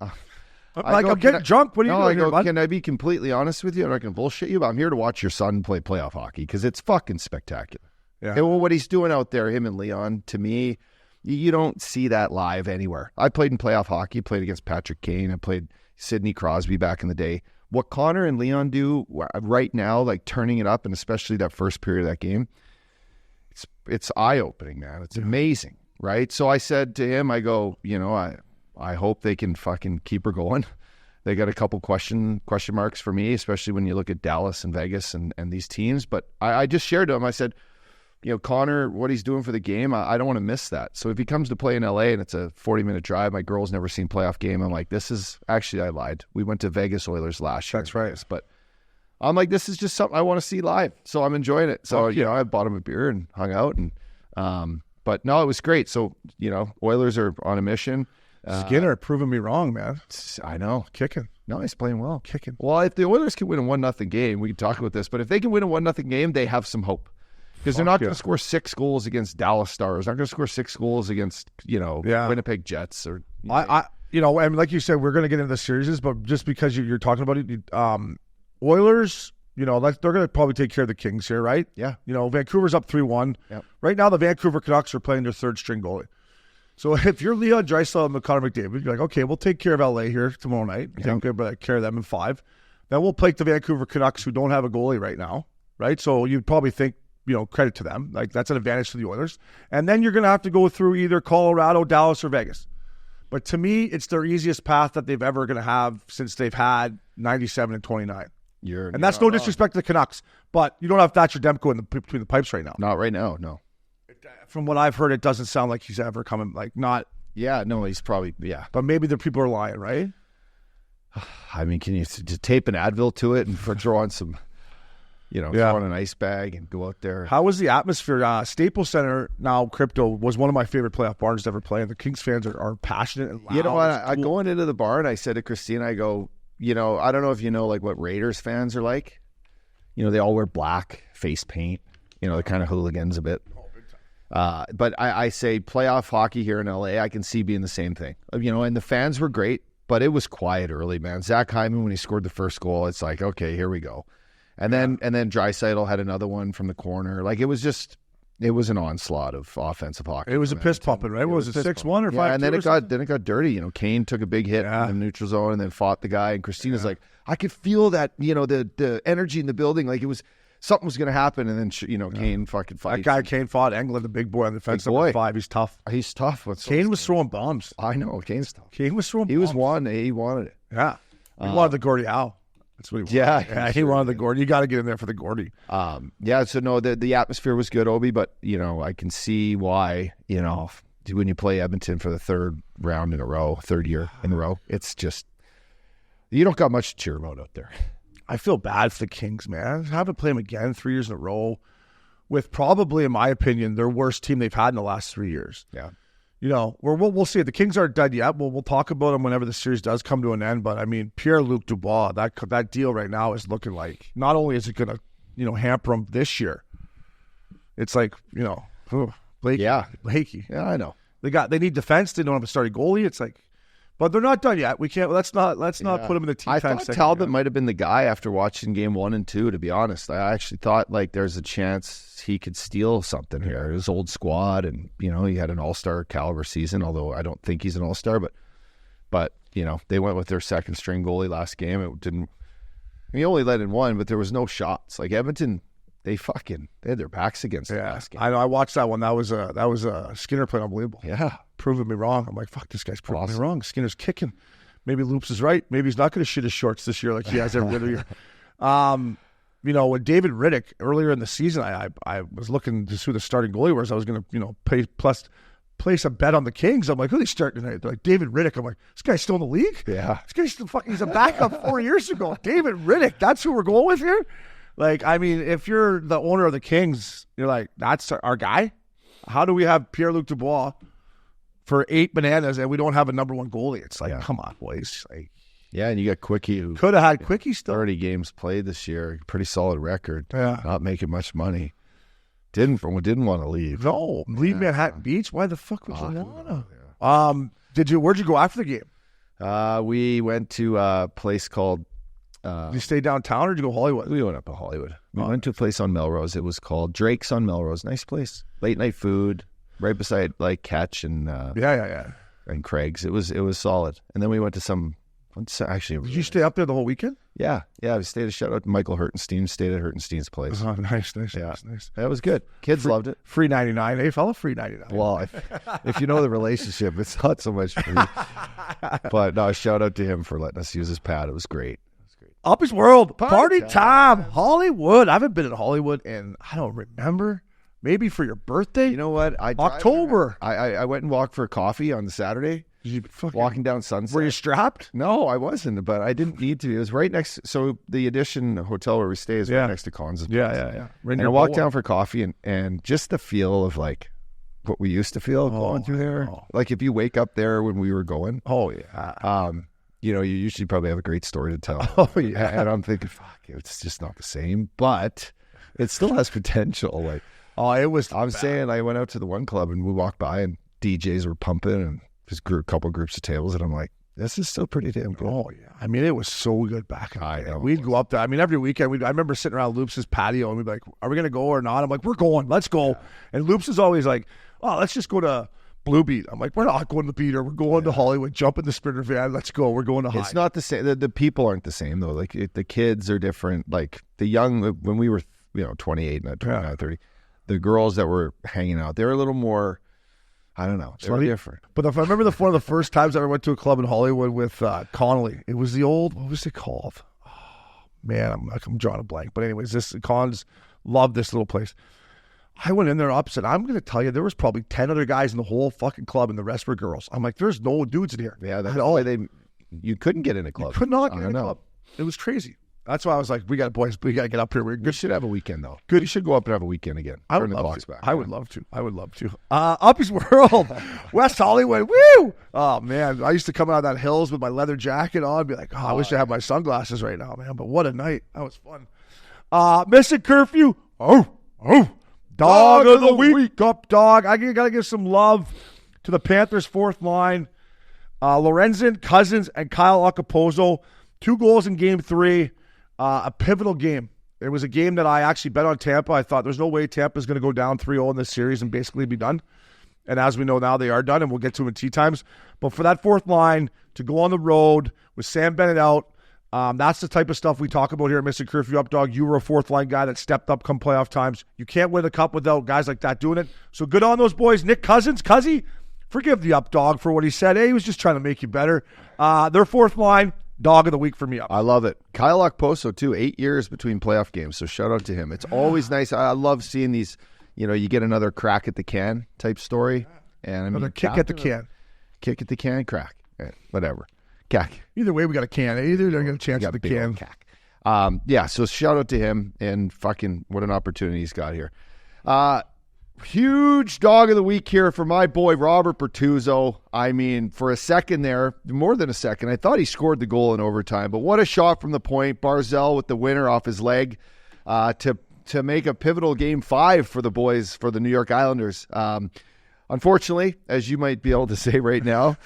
getting drunk. What are you doing here, bud? Can I be completely honest with you? I'm not going to bullshit you, but I'm here to watch your son play playoff hockey because it's fucking spectacular. Yeah. And what he's doing out there, him and Leon, to me, you don't see that live anywhere. I played in playoff hockey, played against Patrick Kane, I played Sidney Crosby back in the day. What Connor and Leon do right now, like turning it up, and especially that first period of that game, it's eye-opening, man. It's amazing, right? So I said to him, I go, I hope they can fucking keep her going. They got a couple question marks for me, especially when you look at Dallas and Vegas and these teams. But I just shared to him, I said, Connor, what he's doing for the game, I don't want to miss that. So if he comes to play in LA and it's a 40-minute drive, my girl's never seen playoff game, I'm like, I lied. We went to Vegas Oilers last year. That's right. But I'm like, this is just something I want to see live. So I'm enjoying it. So, I bought him a beer and hung out. And but no, it was great. So, Oilers are on a mission. Skinner proving me wrong, man. I know. Kicking. No, he's playing well. Kicking. Well, if the Oilers can win a 1-0 game, we can talk about this. But if they can win a 1-0 game, they have some hope. Because they're not going to score 6 goals against Dallas Stars. They're not going to score 6 goals against, Winnipeg Jets. Or and like you said, we're going to get into the series, but just because you're talking about it, Oilers, they're going to probably take care of the Kings here, right? Yeah. Vancouver's up 3-1. Yep. Right now, the Vancouver Canucks are playing their third-string goalie. So if you're Leon Draisaitl and Connor McDavid, you're like, okay, we'll take care of LA here tomorrow night. Take care of them in 5. Then we'll play the Vancouver Canucks, who don't have a goalie right now, right? So you'd probably think, credit to them. Like, that's an advantage to the Oilers. And then you're going to have to go through either Colorado, Dallas, or Vegas. But to me, it's their easiest path that they've ever going to have since they've had 97 and 29. And that's no disrespect to the Canucks, but you don't have Thatcher Demko between the pipes right now. Not right now, no. from what I've heard, it doesn't sound like he's ever coming. Like not. Yeah, no, he's probably But maybe the people are lying, right? I mean, can you just tape an Advil to it and throw on some, throw on an ice bag and go out there? How was the atmosphere? Staples Center, now Crypto, was one of my favorite playoff barns to ever play. And the Kings fans are passionate and loud. You know what? I going into the barn, I said to Christina, I go, I don't know if you know like what Raiders fans are like. They all wear black face paint. They're kind of hooligans a bit. But I say playoff hockey here in LA, I can see being the same thing. And the fans were great, but it was quiet early, man. Zach Hyman, when he scored the first goal, it's like, okay, here we go. And then Draisaitl had another one from the corner. Like it was an onslaught of offensive hockey. It was a piss pumping, right? Was it 6-1 or 5-2? Yeah, and then it got dirty. Kane took a big hit in the neutral zone and then fought the guy. And Christina's like, I could feel that, the energy in the building. Like it was something was going to happen. And then, Kane fucking fights. That guy, Kane, fought Englund, the big boy on the fence, number 5. He's tough. He's tough. Kane was throwing bombs. I know. Kane's tough. Kane was throwing bombs. He was one. He wanted it. Yeah. He wanted the Gordie Howe. That's what he wanted. Yeah, he wanted the Gordie. You got to get in there for the Gordie. So no, the atmosphere was good, Obi, but, I can see why, when you play Edmonton for the third year in a row, it's just, you don't got much to cheer about out there. I feel bad for the Kings, man. Having to play them again 3 years in a row with probably, in my opinion, their worst team they've had in the last 3 years. Yeah. We'll see. The Kings aren't done yet. We'll talk about them whenever the series does come to an end. But I mean, Pierre-Luc Dubois, that deal right now is looking like not only is it going to, hamper them this year. It's like Blakey. Yeah, Blakey. Yeah, I know. They need defense. They don't have a starting goalie. It's like, but they're not done yet. We can't. Let's not put them in the team. I thought Talbot might have been the guy after watching game 1 and 2. To be honest, I actually thought like there's a chance he could steal something here. His old squad, and he had an all-star caliber season. Although I don't think he's an all-star, but they went with their second string goalie last game. It didn't. He only let in one, but there was no shots. Like Edmonton, they had their backs against the last game. I know. I watched that one. That was a Skinner played unbelievable. Yeah. Proving me wrong. I'm like, fuck, this guy's proving me wrong. Skinner's kicking. Maybe Loops is right. Maybe he's not going to shit his shorts this year like he has every other year. When David Riddick earlier in the season, I was looking to see who the starting goalie was. I was going to place a bet on the Kings. I'm like, who are they starting tonight? They're like, David Riddick. I'm like, this guy's still in the league? Yeah. This guy's still fucking, he's a backup 4 years ago. David Riddick, that's who we're going with here? Like, I mean, if you're the owner of the Kings, you're like, that's our guy? How do we have Pierre-Luc Dubois for 8 bananas and we don't have a number 1 goalie? It's like, come on, boys. Like, yeah, and you got Quickie, who could have had Quickie still. 30 games played this year, pretty solid record. Yeah, not making much money. Didn't want to leave. No, leave Manhattan Beach. Why the fuck would you want to? Where'd you go after the game? We went to a place called. Did you stay downtown or did you go Hollywood? We went up to Hollywood. We went to a place on Melrose. It was called Drake's on Melrose. Nice place. Late night food, right beside like Catch and and Craig's. It was solid. And then we went to some. Actually, did you stay up there the whole weekend? Yeah. We stayed a shout out to Michael Hertenstein. Stayed at Hertenstein's place. Oh, nice. Yeah, nice. That was good. Kids loved it. Free 99, eh, fella? Free 99. Well, if you know the relationship, it's not so much free. But no, shout out to him for letting us use his pad. It was great. Up his world. Party time. Hollywood. I haven't been in Hollywood in, I don't remember. Maybe for your birthday. You know what? October. I went and walked for coffee on Saturday. Walking down Sunset. Were you strapped? No, I wasn't, but I didn't need to. It was right next. So the Edition hotel where we stay is right next to Cons. Yeah. And I walked down for coffee, and just the feel of like what we used to feel going through there. Like if you wake up there when we were going. Oh yeah. You usually probably have a great story to tell. Oh yeah. And I'm thinking, fuck, it's just not the same, but it still has potential. Like, it was. I'm saying, I went out to the one club and we walked by and DJs were pumping and just a couple groups of tables, and I'm like, this is still pretty damn good. Oh yeah. I mean, it was so good back in the day. know. We'd go up there. I mean, every weekend. I remember sitting around Loops' patio and we'd be like, are we going to go or not? I'm like, we're going. Let's go. Yeah. And Loops is always like, oh, let's just go to Blue Beat. I'm like, we're not going to Beater. We're going to Hollywood. Jump in the Sprinter van. Let's go. We're going to High. It's not the same. The people aren't the same though. Like the kids are different. Like the young, when we were 28 and 29, 30, the girls that were hanging out, they're a little more. I don't know. They're different. But if I remember one of the first times I ever went to a club in Hollywood with Connolly, it was the old, what was it called? Oh, man, I'm drawing a blank. But anyways, Cons loved this little place. I went in there upset. I'm going to tell you, there was probably 10 other guys in the whole fucking club, and the rest were girls. I'm like, there's no dudes in here. Yeah, that's why you couldn't get in a club. You could not get in a club. It was crazy. That's why I was like, we got to get up here. We should have a weekend, though. Good. You should go up and have a weekend again. I would Turn the love clocks to. back. I would love to. Uppy's World, West Hollywood. Woo! Oh, man. I used to come out of that hills with my leather jacket on and be like, I wish I had my sunglasses right now, man. But what a night. That was fun. Missin Curfew. Dog of the week. Up, dog. I got to give some love to the Panthers' fourth line. Lorenzen, Cousins, and Kyle Okposo. 2 goals in Game 3. A pivotal game. It was a game that I actually bet on Tampa. I thought there's no way Tampa's going to go down 3-0 in this series and basically be done. And as we know now, they are done, and we'll get to them in tea times. But for that fourth line to go on the road with Sam Bennett out, that's the type of stuff we talk about here at Missin Curfew Up Dog. You were a fourth line guy that stepped up come playoff times. You can't win a cup without guys like that doing it. So good on those boys. Nick Cousins, Cuzzy, forgive the Up Dog for what he said. Hey, he was just trying to make you better. Their fourth line, dog of the week for me. Up. I love it. Kyle Okposo, too. 8 years between playoff games, so shout out to him. It's always nice. I love seeing these, you get another crack at the can type story. And another kick at the can. Kick at the can, crack. Whatever. Cack. Either way, we got a can. Either they're going to chance at the can. Cack. So shout out to him, and fucking what an opportunity he's got here. Huge dog of the week here for my boy Robert Bertuzzo. I mean, for a second there, more than a second, I thought he scored the goal in overtime, but what a shot from the point. Barzell with the winner off his leg to make a pivotal Game 5 for the boys, for the New York Islanders. Unfortunately, as you might be able to say right now,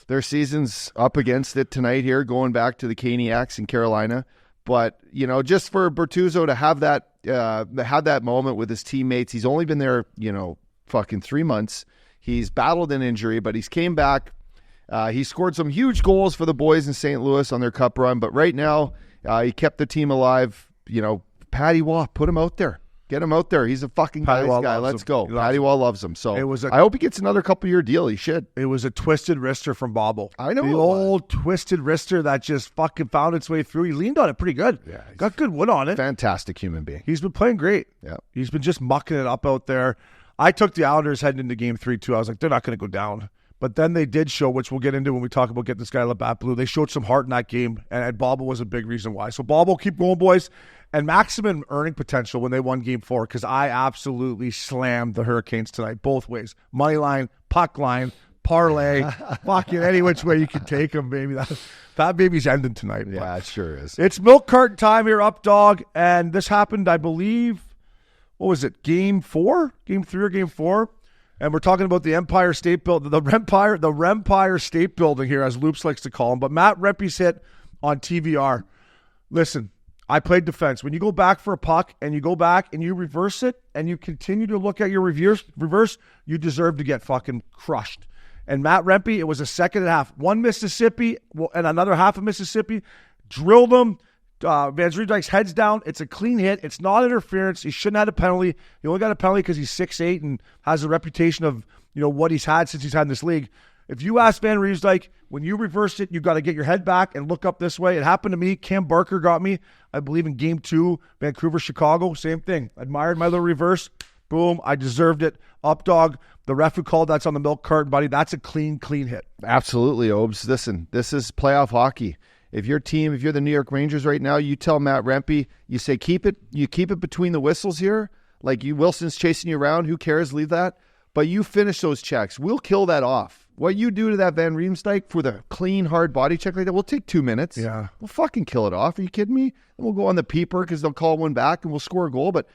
their season's up against it tonight here, going back to the Caniacs in Carolina. But, just for Bertuzzo to have that moment with his teammates, he's only been there, fucking 3 months. He's battled an injury, but he's came back. He scored some huge goals for the boys in St. Louis on their cup run. But right now, he kept the team alive. Patty Waugh, put him out there. Get him out there. He's a fucking nice guy. Let's go. Patty Waugh loves him. So I hope he gets another couple-year deal. He should. It was a twisted wrister from Bobble. I know. The old twisted wrister that just fucking found its way through. He leaned on it pretty good. Yeah, got good wood on it. Fantastic human being. He's been playing great. Yeah. He's been just mucking it up out there. I took the Islanders heading into Game 3, too. I was like, they're not going to go down. But then they did show, which we'll get into when we talk about getting this guy Labatt Blue. They showed some heart in that game, and Bobble was a big reason why. So Bobble, keep going, boys. And maximum earning potential when they won Game 4, because I absolutely slammed the Hurricanes tonight, both ways. Money line, puck line, parlay, fucking any which way you can take them, baby. That baby's ending tonight. Yeah, it sure is. It's milk carton time here, Up Dog, and this happened, I believe, what was it, Game 4? Game 3 or Game 4? And we're talking about the Empire State Building, the Rempire State Building here, as Loops likes to call him. But Matt Rempe's hit on TVR. Listen, I played defense. When you go back for a puck and you go back and you reverse it and you continue to look at your reverse, you deserve to get fucking crushed. And Matt Rempe, it was a second and a half. One Mississippi and another half of Mississippi. Drilled him. Van Riemsdyk's head's down. It's a clean hit. It's not interference. He shouldn't have had a penalty. He only got a penalty because he's 6'8" and has a reputation of what he's had since he's had in this league. If you ask Van Riemsdyk, when you reversed it, you got to get your head back and look up this way. It happened to me. Cam Barker got me, I believe, in Game 2, Vancouver, Chicago. Same thing. Admired my little reverse. Boom. I deserved it. Up Dog. The ref who called, that's on the milk carton, buddy. That's a clean hit. Absolutely, Obes. Listen, this is playoff hockey. If you're the New York Rangers right now, you tell Matt Rempe, you say, keep it between the whistles here. Like Wilson's chasing you around. Who cares? Leave that. But you finish those checks. We'll kill that off. What you do to that Van Riemsdyk for the clean, hard body check like that, we'll take 2 minutes. Yeah. We'll fucking kill it off. Are you kidding me? And we'll go on the peeper because they'll call one back and we'll score a goal. But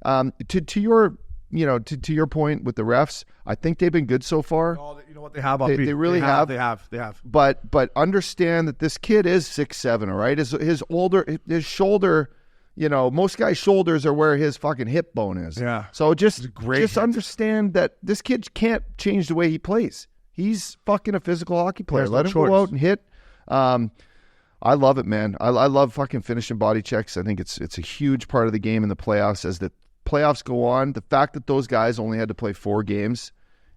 to your point with the refs, I think they've been good so far. You know what they have? They really have. They have. But understand that this kid is 6'7", all right? His shoulder, most guys' shoulders are where his fucking hip bone is. Yeah. So just understand that this kid can't change the way he plays. He's fucking a physical hockey player. Let him go out and hit. I love it, man. I love fucking finishing body checks. I think it's a huge part of the game in the playoffs. As the playoffs go on, the fact that those guys only had to play 4 games,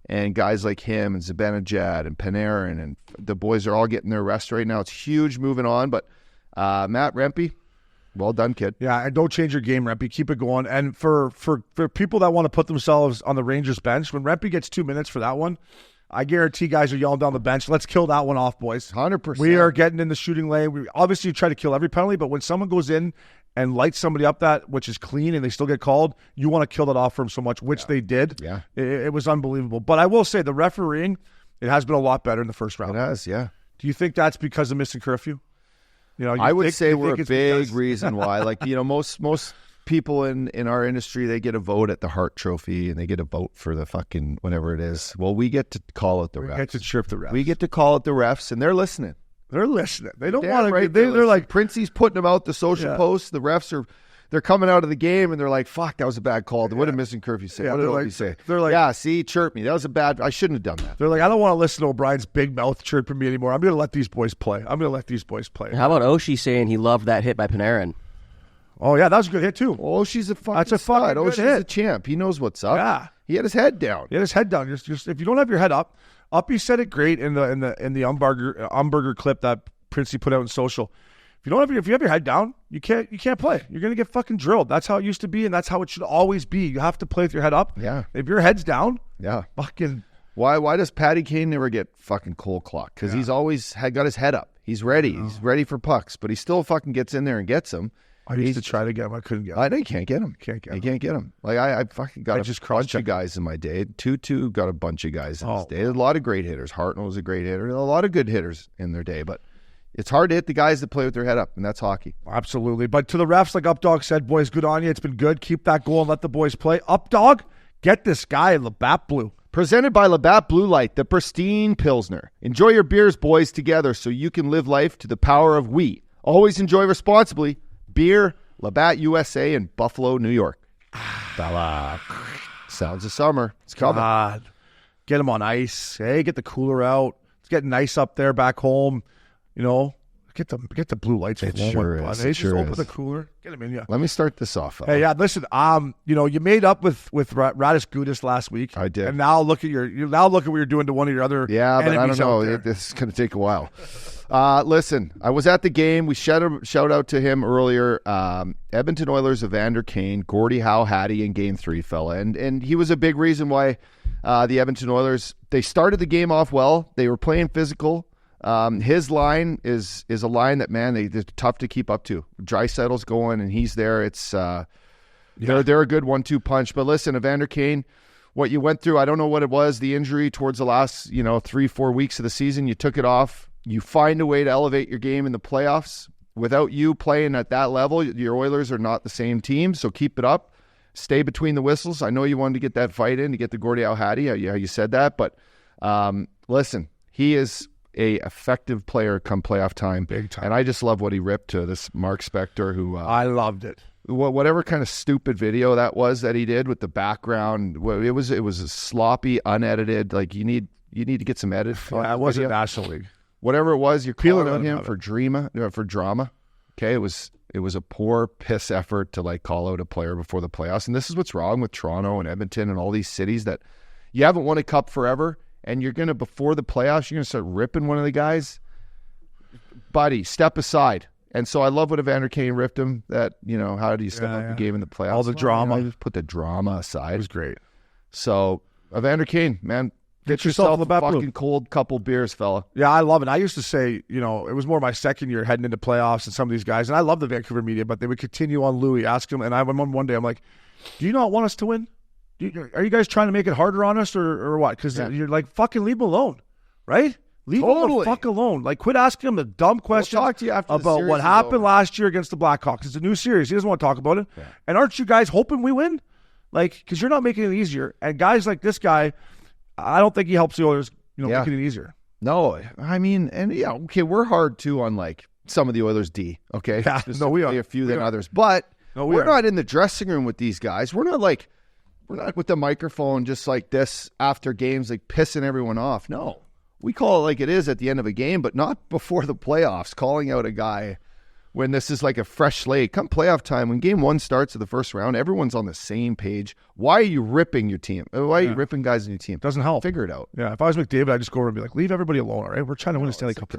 and guys like him and Zibanejad and Panarin and the boys are all getting their rest right now. It's huge moving on. But Matt Rempe, Well done, kid. Yeah, and don't change your game, Rempe. Keep it going. And for people that want to put themselves on the Rangers bench, when Rempe gets 2 minutes for that one, I guarantee guys are yelling down the bench, let's kill that one off, boys. 100%. We are getting in the shooting lane. We obviously try to kill every penalty, but when someone goes in and lights somebody up that, which is clean, and they still get called, you want to kill that off for them so much, which they did. Yeah. It was unbelievable. But I will say, the refereeing, it has been a lot better in the first round. It has, yeah. Do you think that's because of Missin Curfew? I would say we're a big reason why. Like, most people in our industry, they get a vote at the Hart Trophy and they get a vote for the fucking whatever it is. Well, we get to call it the refs. We get to chirp the refs. We get to call it the refs, and they're listening. They're listening. They don't Damn want to. right, They're like, Princey's putting them out the social posts. The refs they're coming out of the game and they're like, "Fuck, that was a bad call." What did Missin Curfew say? What did Opie say? They're like, "Yeah, see, chirp me. That was a bad. I shouldn't have done that." They're like, "I don't want to listen to O'Brien's big mouth chirping me anymore. I'm going to let these boys play. How about Oshie saying he loved that hit by Panarin? Oh yeah, that was a good hit too. Oh, she's a fucking That's a fucking stud. good She's hit. a champ. He knows what's up. Yeah, he had his head down. Just if you don't have your head up, Uppy said it great in the Umberger clip that Princey put out in social. If you have your head down, you can't play. You're gonna get fucking drilled. That's how it used to be, and that's how it should always be. You have to play with your head up. Yeah. If your head's down, fucking. Why does Patty Kane never get fucking cold clock? Because he's always got his head up. He's ready. He's ready for pucks, but he still fucking gets in there and gets them. I used to try to get him. I couldn't get him. I know you can't get him. You can't get him. Like I fucking got a bunch of guys in my day. 2-2 got a bunch of guys in his day. A lot of great hitters. Hartnell was a great hitter. A lot of good hitters in their day, but it's hard to hit the guys that play with their head up, and that's hockey. Absolutely. But to the refs, like Updog said, boys, good on you. It's been good. Keep that goal and let the boys play. Updog, get this guy Labatt Blue. Presented by Labatt Blue Light, the pristine Pilsner. Enjoy your beers, boys, together so you can live life to the power of we. Always enjoy responsibly. Beer, Labatt USA in Buffalo, New York. Bella. Sounds of summer. It's coming. God. Get them on ice. Hey, get the cooler out. It's getting nice up there back home. You know, get the blue lights. It sure is. Hey, It just sure open is. the cooler. Get them in, yeah. Let me start this off. Hey, yeah. Listen, you made up with Radis Gudis last week. I did. And now look at what you're doing to one of your other. Yeah, but I don't know. there. This is going to take a while. Listen, I was at the game. We shout out to him earlier. Edmonton Oilers, Evander, Kane, Gordie Howe, Hattie in Game 3, fella, and he was a big reason why the Edmonton Oilers, they started the game off well. They were playing physical. His line is a line that, man, they're tough to keep up to. Draisaitl's going and he's there. It's they're a good 1-2 punch. But listen, Evander Kane, what you went through, I don't know what it was, the injury towards the last 3-4 weeks of the season. You took it off. You find a way to elevate your game in the playoffs. Without you playing at that level, your Oilers are not the same team. So keep it up. Stay between the whistles. I know you wanted to get that fight in to get the Gordie Howe Hattie. Yeah, you said that, but listen, he is a effective player come playoff time. Big time. And I just love what he ripped to this Mark Spector, who I loved it. Whatever kind of stupid video that was that he did with the background, it was a sloppy, unedited. Like you need to get some edit. Yeah, it wasn't National League. Whatever it was, you're Feeling calling on him about for drama. Okay, it was a poor piss effort to like call out a player before the playoffs, and this is what's wrong with Toronto and Edmonton and all these cities that you haven't won a cup forever. And you're going to, before the playoffs, you're going to start ripping one of the guys. Buddy, step aside. And so I love what Evander Kane ripped him, that, how do you step up the game in the playoffs? All the drama. Just put the drama aside. It was great. So, Evander Kane, man, Get yourself a a fucking Blue. cold couple beers, fella. Yeah, I love it. I used to say, it was more my second year heading into playoffs and some of these guys, and I love the Vancouver media, but they would continue on Louis, ask him, and I went on one day, I'm like, do you not want us to win? Are you guys trying to make it harder on us or what? Because you're like, fucking leave him alone, right? Leave him the fuck alone. Like, quit asking him the dumb questions talk to you after the about series what is happened over. last year against the Blackhawks. It's a new series. He doesn't want to talk about it. Yeah. And aren't you guys hoping we win? Like, because you're not making it easier. And guys like this guy, I don't think he helps the Oilers, making it easier. No, I mean, okay, we're hard too on like some of the Oilers D, okay? Yeah, no, we are. A few than others. But we're not in the dressing room with these guys. We're not with the microphone just like this after games, like pissing everyone off. No, we call it like it is at the end of a game, but not before the playoffs, calling out a guy when this is like a fresh slate. Come playoff time, when game one starts of the first round, everyone's on the same page. Why are you ripping your team? Why are you ripping guys in your team? Doesn't help. Figure it out. Yeah, if I was McDavid, I'd just go over and be like, leave everybody alone, all right? We're trying to win a Stanley Cup.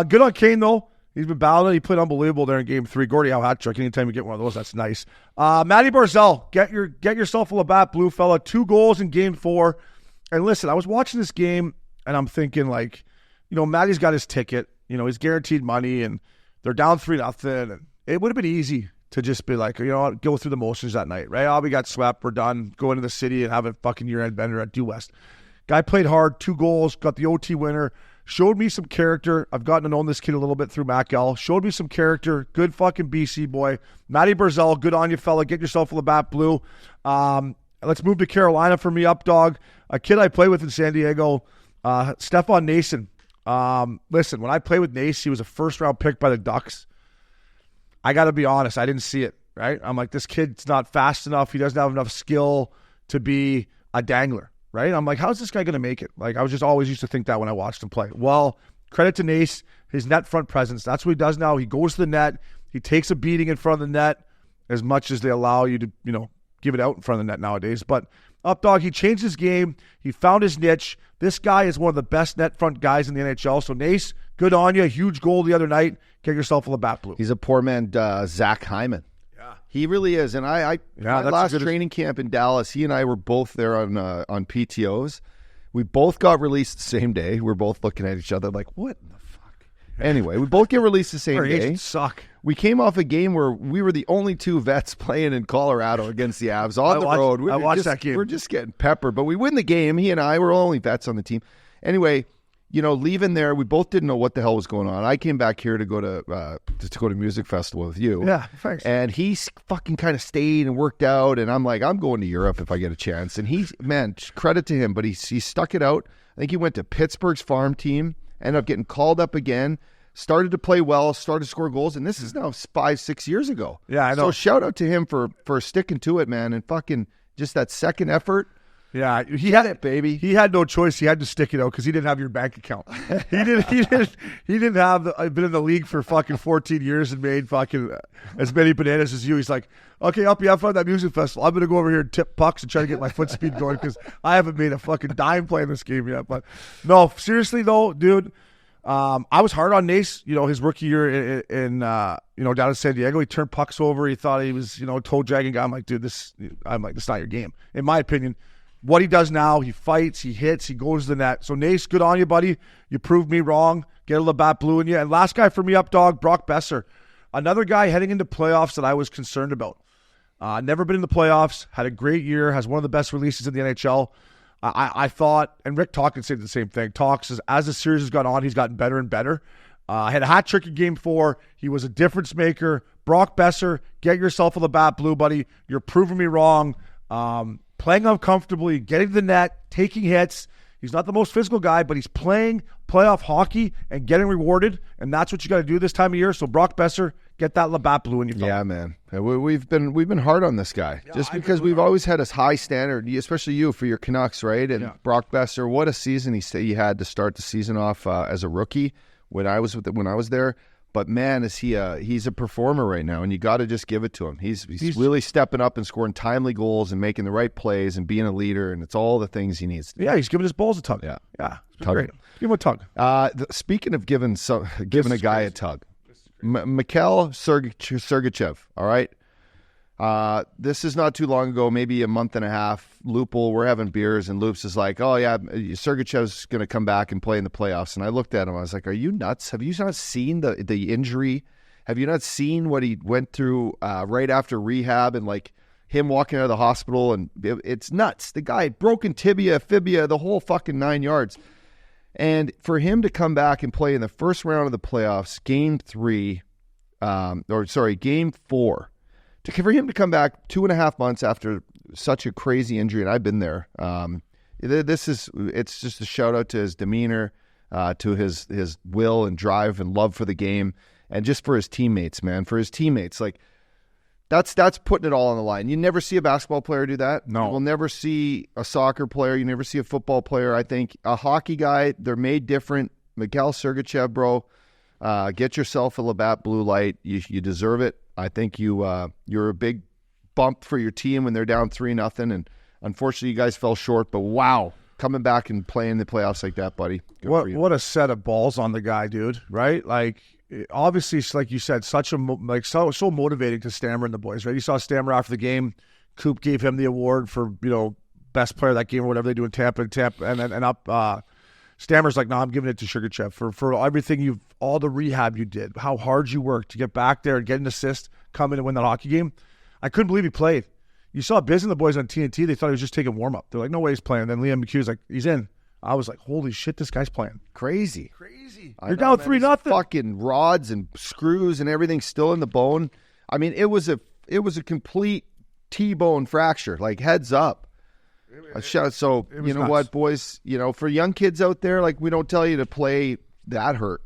Good on Kane, though. He's been battling. He played unbelievable there in Game 3. Gordie Howe hat trick. Anytime you get one of those, that's nice. Matty Barzal, get yourself a Labatt Blue fella. 2 goals in Game 4. And listen, I was watching this game, and I'm thinking, like, Matty's got his ticket. He's guaranteed money, and they're down 3-0. And it would have been easy to just be like, go through the motions that night, right? We got swept. We're done. Go into the city and have a fucking year-end bender at Due West. Guy played hard. 2 goals. Got the OT winner. Showed me some character. I've gotten to know this kid a little bit through Mac L. Showed me some character. Good fucking BC boy. Matty Barzal, good on you, fella. Get yourself a Labatt Blue. Let's move to Carolina for me, up dog. A kid I play with in San Diego, Stefan Nason. Listen, when I played with Nace, he was a first-round pick by the Ducks. I got to be honest, I didn't see it, right? I'm like, this kid's not fast enough. He doesn't have enough skill to be a dangler. Right? I'm like, how's this guy going to make it? Like, I was just always used to think that when I watched him play. Well, credit to Nace, his net front presence. That's what he does now. He goes to the net. He takes a beating in front of the net as much as they allow you to, give it out in front of the net nowadays. But up dog, he changed his game. He found his niche. This guy is one of the best net front guys in the NHL. So Nace, good on you. Huge goal the other night. Get yourself a Labatt Blue. He's a poor man, Zach Hyman. He really is. And my last training camp in Dallas, he and I were both there on PTOs. We both got released the same day. We're both looking at each other like, what the fuck? Anyway, we both get released the same Our day. agents suck. We came off a game where we were the only 2 vets playing in Colorado against the Avs on the road. I watched that game. We're just getting peppered, but we win the game. He and I were only vets on the team. Anyway, leaving there, we both didn't know what the hell was going on. I came back here to go to music festival with you. Yeah, thanks. And he fucking kind of stayed and worked out, and I'm like, I'm going to Europe if I get a chance. And credit to him, but he stuck it out. I think he went to Pittsburgh's farm team, ended up getting called up again, started to play well, started to score goals, and this is now 5-6 years ago. Yeah, I know. So shout out to him for sticking to it, man, and fucking just that second effort. Yeah, he had it, baby. He had no choice. He had to stick it out because he didn't have your bank account. He didn't have. I've been in the league for fucking 14 years and made fucking as many bananas as you. He's like, okay, up you have fun at that music festival. I'm gonna go over here and tip pucks and try to get my foot speed going because I haven't made a fucking dime playing this game yet. But no, seriously though, dude. I was hard on Nace, his rookie year in down in San Diego. He turned pucks over. He thought he was, toe dragging guy. I'm like, dude, this is not your game. In my opinion, what he does now, he fights, he hits, he goes to the net. So Nace, good on you, buddy. You proved me wrong. Get a Labatt Blue in you. And last guy for me, up dog, Brock Besser. Another guy heading into playoffs that I was concerned about. Never been in the playoffs, had a great year, has one of the best releases in the NHL. I thought, and Rick Talkin said the same thing. Talks as the series has gone on, he's gotten better and better. Had a hat trick in Game 4. He was a difference maker. Brock Besser, get yourself a Labatt Blue, buddy. You're proving me wrong. Playing uncomfortably, getting to the net, taking hits. He's not the most physical guy, but he's playing playoff hockey and getting rewarded, and that's what you got to do this time of year. So Brock Besser, get that Labatt Blue in your phone. Yeah, man. We've been hard on this guy just because we've always had a high standard, especially you for your Canucks, right? And Brock Besser, what a season he had to start the season off as a rookie when I was there. But man, he's a performer right now, and you got to just give it to him. He's really stepping up and scoring timely goals and making the right plays and being a leader, and it's all the things he needs. Yeah, he's giving his balls a tug. Yeah, it's great. Give him a tug. Speaking of giving a guy a tug, Mikhail Sergachev. All right. This is not too long ago, maybe a month and a half. Lupul, we're having beers, and Loops is like, "Oh yeah, Sergachev's going to come back and play in the playoffs." And I looked at him, I was like, "Are you nuts? Have you not seen the injury? Have you not seen what he went through right after rehab and like him walking out of the hospital? And it's nuts. The guy had broken tibia, fibia, the whole fucking 9 yards. And for him to come back and play in the first round of the playoffs, Game 4. For him to come back 2.5 months after such a crazy injury, and I've been there, it's just a shout out to his demeanor, to his will and drive and love for the game, and just for his teammates, man. For his teammates, like that's putting it all on the line. You never see a basketball player do that. No, you will never see a soccer player. You never see a football player. I think a hockey guy, they're made different. Mikhail Sergachev, bro, get yourself a Labatt Blue Light. You deserve it. I think you're a big bump for your team when they're down 3-0, and unfortunately you guys fell short. But wow, coming back and playing the playoffs like that, buddy. What a set of balls on the guy, dude. Right? Like obviously, like you said, such a so motivating to Stammer and the boys, right? You saw Stammer after the game. Coop gave him the award for, best player of that game or whatever they do in Tampa, and up. Stammer's like, no, I'm giving it to Sergachev for everything all the rehab you did, how hard you worked to get back there and get an assist, come in and win that hockey game. I couldn't believe he played. You saw Biz and the boys on TNT, they thought he was just taking warm-up. They're like, no way he's playing. Then Liam McHugh's like, he's in. I was like, holy shit, this guy's playing. Crazy. You're down 3-0. Fucking rods and screws and everything still in the bone. I mean, it was a complete T-bone fracture, like heads up. So, you know what, boys, for young kids out there, like, we don't tell you to play that hurt.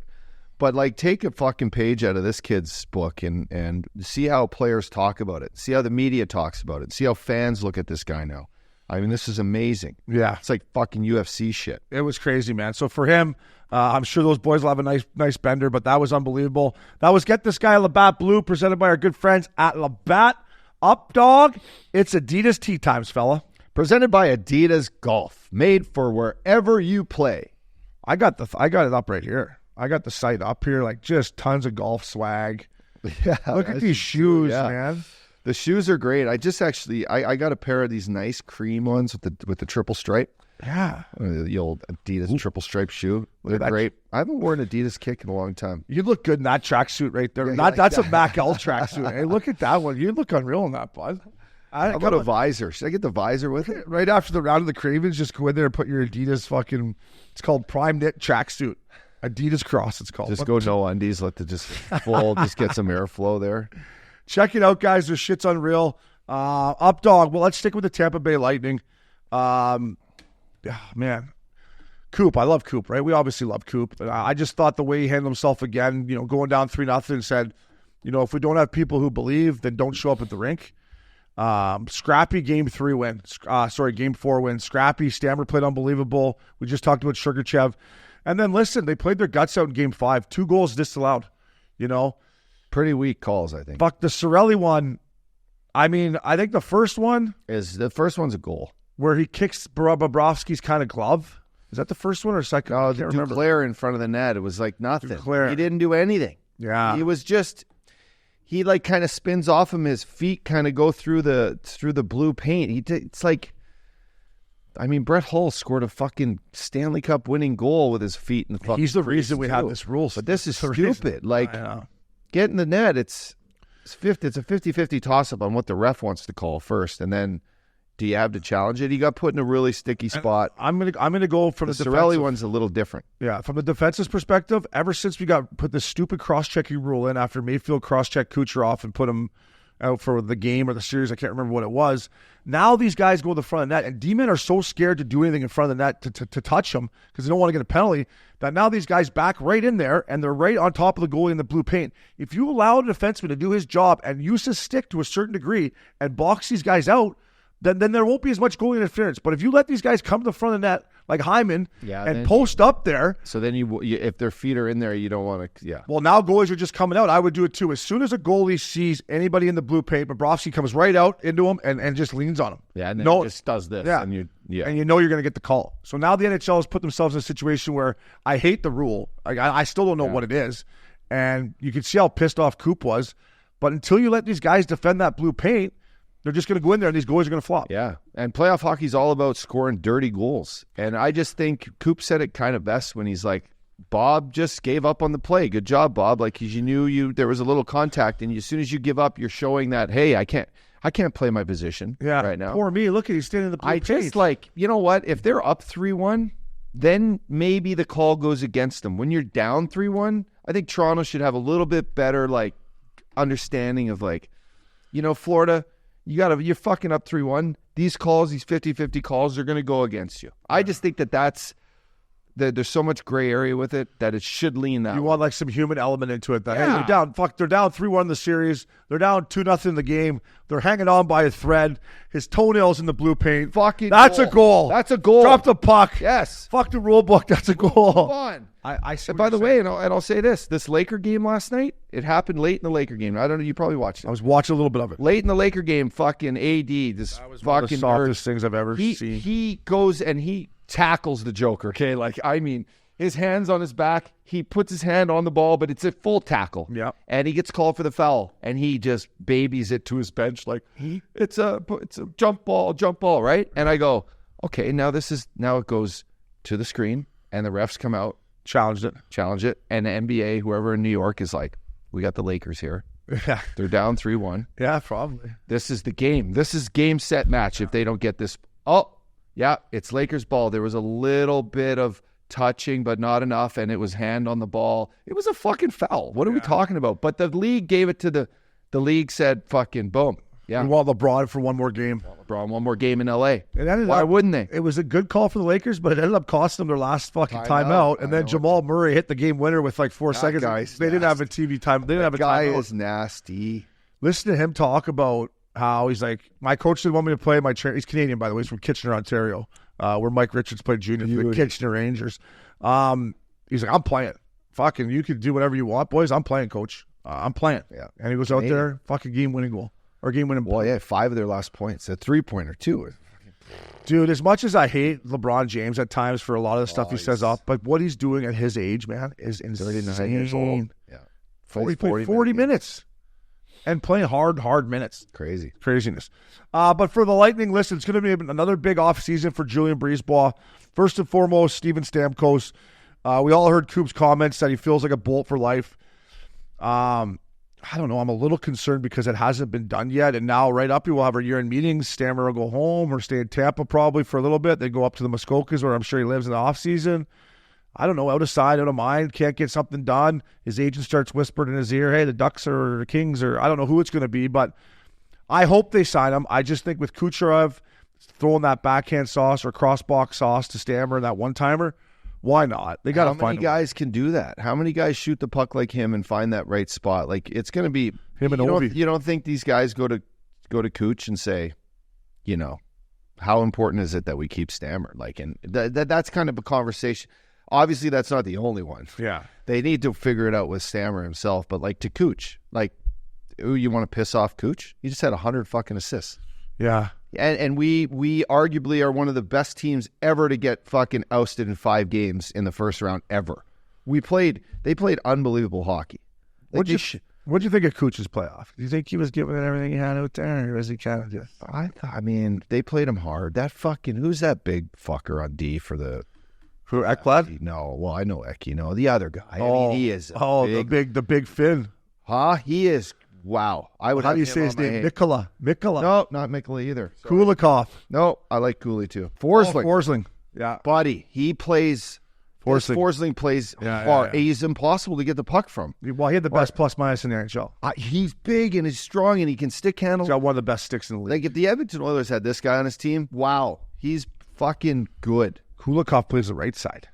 But, like, take a fucking page out of this kid's book and see how players talk about it. See how the media talks about it. See how fans look at this guy now. I mean, this is amazing. Yeah. It's like fucking UFC shit. It was crazy, man. So for him, I'm sure those boys will have a nice bender, but that was unbelievable. That was Get This Guy Labatt Blue, presented by our good friends at Labatt. Up, dog. It's Adidas Tea Times, fella. Presented by Adidas Golf, made for wherever you play. I got it up right here. I got the site up here, like just tons of golf swag. Yeah, look at these shoes, man. The shoes are great. I just I got a pair of these nice cream ones with the triple stripe. Yeah, the old Adidas triple stripe shoe. They're great. I haven't worn an Adidas kick in a long time. You look good in that tracksuit right there. Yeah, that's a Mac L tracksuit. Hey, look at that one. You look unreal in that, bud. How about a visor? Should I get the visor with it? Right after the round of the Cravens, just go in there and put your Adidas fucking. It's called Prime Knit tracksuit. Adidas Cross, it's called. Just go no undies. Let the just fold. Just get some airflow there. Check it out, guys. This shit's unreal. Up, dog. Well, let's stick with the Tampa Bay Lightning. Man, Coop. I love Coop, right? We obviously love Coop. I just thought the way he handled himself again, going down 3-0 and said, if we don't have people who believe, then don't show up at the rink. Scrappy game 4 win. Scrappy. Stammer played unbelievable. We just talked about Sergachev. And then listen, they played their guts out in game 5. 2 goals disallowed. Pretty weak calls, I think. Fuck the Cirelli one. I mean, I think the first one's a goal where he kicks Bobrovsky's kind of glove. Is that the first one or second? No, I can't remember. Duclair in front of the net. It was like nothing. Duclair. He didn't do anything. Yeah, he was just. He like kind of spins off him. His feet kind of go through the blue paint. It's like, I mean, Brett Hull scored a fucking Stanley Cup winning goal with his feet in the fucking. He's the reason we have this rule. But this is stupid. Like, get in the net. It's a 50-50 toss-up on what the ref wants to call first, and then do you have to challenge it? He got put in a really sticky spot. I'm gonna go from the Cirelli one's a little different. Yeah, from the defense's perspective, ever since we put this stupid cross-checking rule in after Mayfield cross-checked Kucherov and put him out for the game or the series, I can't remember what it was. Now these guys go to the front of the net, and D-men are so scared to do anything in front of the net to touch them because they don't want to get a penalty, that now these guys back right in there, and they're right on top of the goalie in the blue paint. If you allow a defenseman to do his job and use his stick to a certain degree and box these guys out, then there won't be as much goalie interference. But if you let these guys come to the front of the net like Hyman and post up there. So then you if their feet are in there, you don't want to, Well, now goalies are just coming out. I would do it too. As soon as a goalie sees anybody in the blue paint, Bobrovsky comes right out into him and just leans on him. Yeah, and then just does this. Yeah. And and you know you're going to get the call. So now the NHL has put themselves in a situation where I hate the rule. I still don't know what it is. And you can see how pissed off Coop was. But until you let these guys defend that blue paint, they're just going to go in there and these goalies are going to flop. Yeah, and playoff hockey is all about scoring dirty goals. And I just think Coop said it kind of best when he's like, Bob just gave up on the play. Good job, Bob. Like, because you knew there was a little contact, and as soon as you give up, you're showing that, hey, I can't play my position right now. Poor me. Look at he's standing in the blue paint. Just like, you know what? If they're up 3-1, then maybe the call goes against them. When you're down 3-1, I think Toronto should have a little bit better like understanding of like, Florida. You're fucking up 3-1. These calls, these 50-50 calls, are going to go against you. I just think there's so much gray area with it that it should lean that way. You want like some human element into it. That hey, they're down 3-1 in the series. They're down 2-0 in the game. They're hanging on by a thread. His toenails in the blue paint. That's a goal. That's a goal. Drop the puck. Yes. Fuck the rule book. That's a goal. Come on. I see. By the way, and I'll say this Laker game last night, it happened late in the Laker game. I don't know, you probably watched it. I was watching a little bit of it. Late in the Laker game, fucking AD, this that was fucking one of the softest things I've ever seen. He goes and he tackles the Joker, okay? Like, I mean, his hand's on his back. He puts his hand on the ball, but it's a full tackle. Yeah. And he gets called for the foul, and he just babies it to his bench like, it's a jump ball, right? And I go, okay, now it goes to the screen, and the refs come out, challenge it, and the NBA, whoever in New York is like, we got the Lakers here. Yeah. They're down 3-1. Yeah, probably. This is the game. This is game, set, match if they don't get this. Oh, yeah, it's Lakers ball. There was a little bit of touching, but not enough, and it was hand on the ball. It was a fucking foul. What are we talking about? But the league gave it to the league said fucking boom. Yeah. We want LeBron for one more game. LeBron, one more game in L.A. Why wouldn't they? It was a good call for the Lakers, but it ended up costing them their last fucking timeout. And then Jamal Murray hit the game winner with like 4 seconds. They didn't have a TV time. They didn't have a guy timeout. is nasty. Listen to him talk about how he's like, my coach didn't want me to play. He's Canadian, by the way. He's from Kitchener, Ontario, where Mike Richards played junior for the Kitchener Rangers. He's like, I'm playing. Fucking, you can do whatever you want, boys. I'm playing, coach. I'm playing. Yeah. And he goes out there, fucking game-winning goal. Or game-winning Well, yeah, 5 of their last points. A 3-pointer, too. Dude, as much as I hate LeBron James at times for a lot of the stuff he says up, but what he's doing at his age, man, is insane. 39 years old. Yeah. 40 minutes. And playing hard minutes. Craziness. But for the Lightning, listen, it's going to be another big offseason for Julien Brisebois. First and foremost, Steven Stamkos. We all heard Coop's comments that he feels like a bolt for life. I don't know. I'm a little concerned because it hasn't been done yet. And now right up here, we'll have our year-end meetings. Stammer will go home or stay in Tampa probably for a little bit. Then go up to the Muskokas where I'm sure he lives in the offseason. I don't know. Out of sight, out of mind. Can't get something done. His agent starts whispering in his ear, hey, the Ducks or the Kings, or I don't know who it's going to be. But I hope they sign him. I just think with Kucherov throwing that backhand sauce or cross-box sauce to Stammer and that one-timer, why not? They got to find How many guys can do that? How many guys shoot the puck like him and find that right spot? Like, it's going to be him and Ovi. You don't think these guys go to Cooch and say, you know, how important is it that we keep Stammer? Like, and that's kind of a conversation. Obviously, that's not the only one. Yeah, they need to figure it out with Stammer himself. But like to Cooch, like, ooh, you want to piss off Cooch? He just had 100 fucking assists. Yeah. And we arguably are one of the best teams ever to get fucking ousted in 5 games in the first round ever. They played unbelievable hockey. What'd you think of Cooch's playoff? Do you think he was giving it everything he had out there, or was he kind of just? I mean, they played him hard. That fucking, who's that big fucker on D for the? Who, Ekblad? No, well, I know Ecky. No, the other guy. I mean, he is. The big Finn. Huh? He is. Wow. How do you say his name? Mikkola. No, not Mikkola either. Kulikov. No, I like Cooley too. Forsling. Yeah. Buddy, he plays. Forsling plays hard. Yeah. He's impossible to get the puck from. Well, he had the best plus-minus in the NHL. He's big and he's strong and he can stick handle. He's got one of the best sticks in the league. Like, if the Edmonton Oilers had this guy on his team, wow, he's fucking good. Kulikov plays the right side.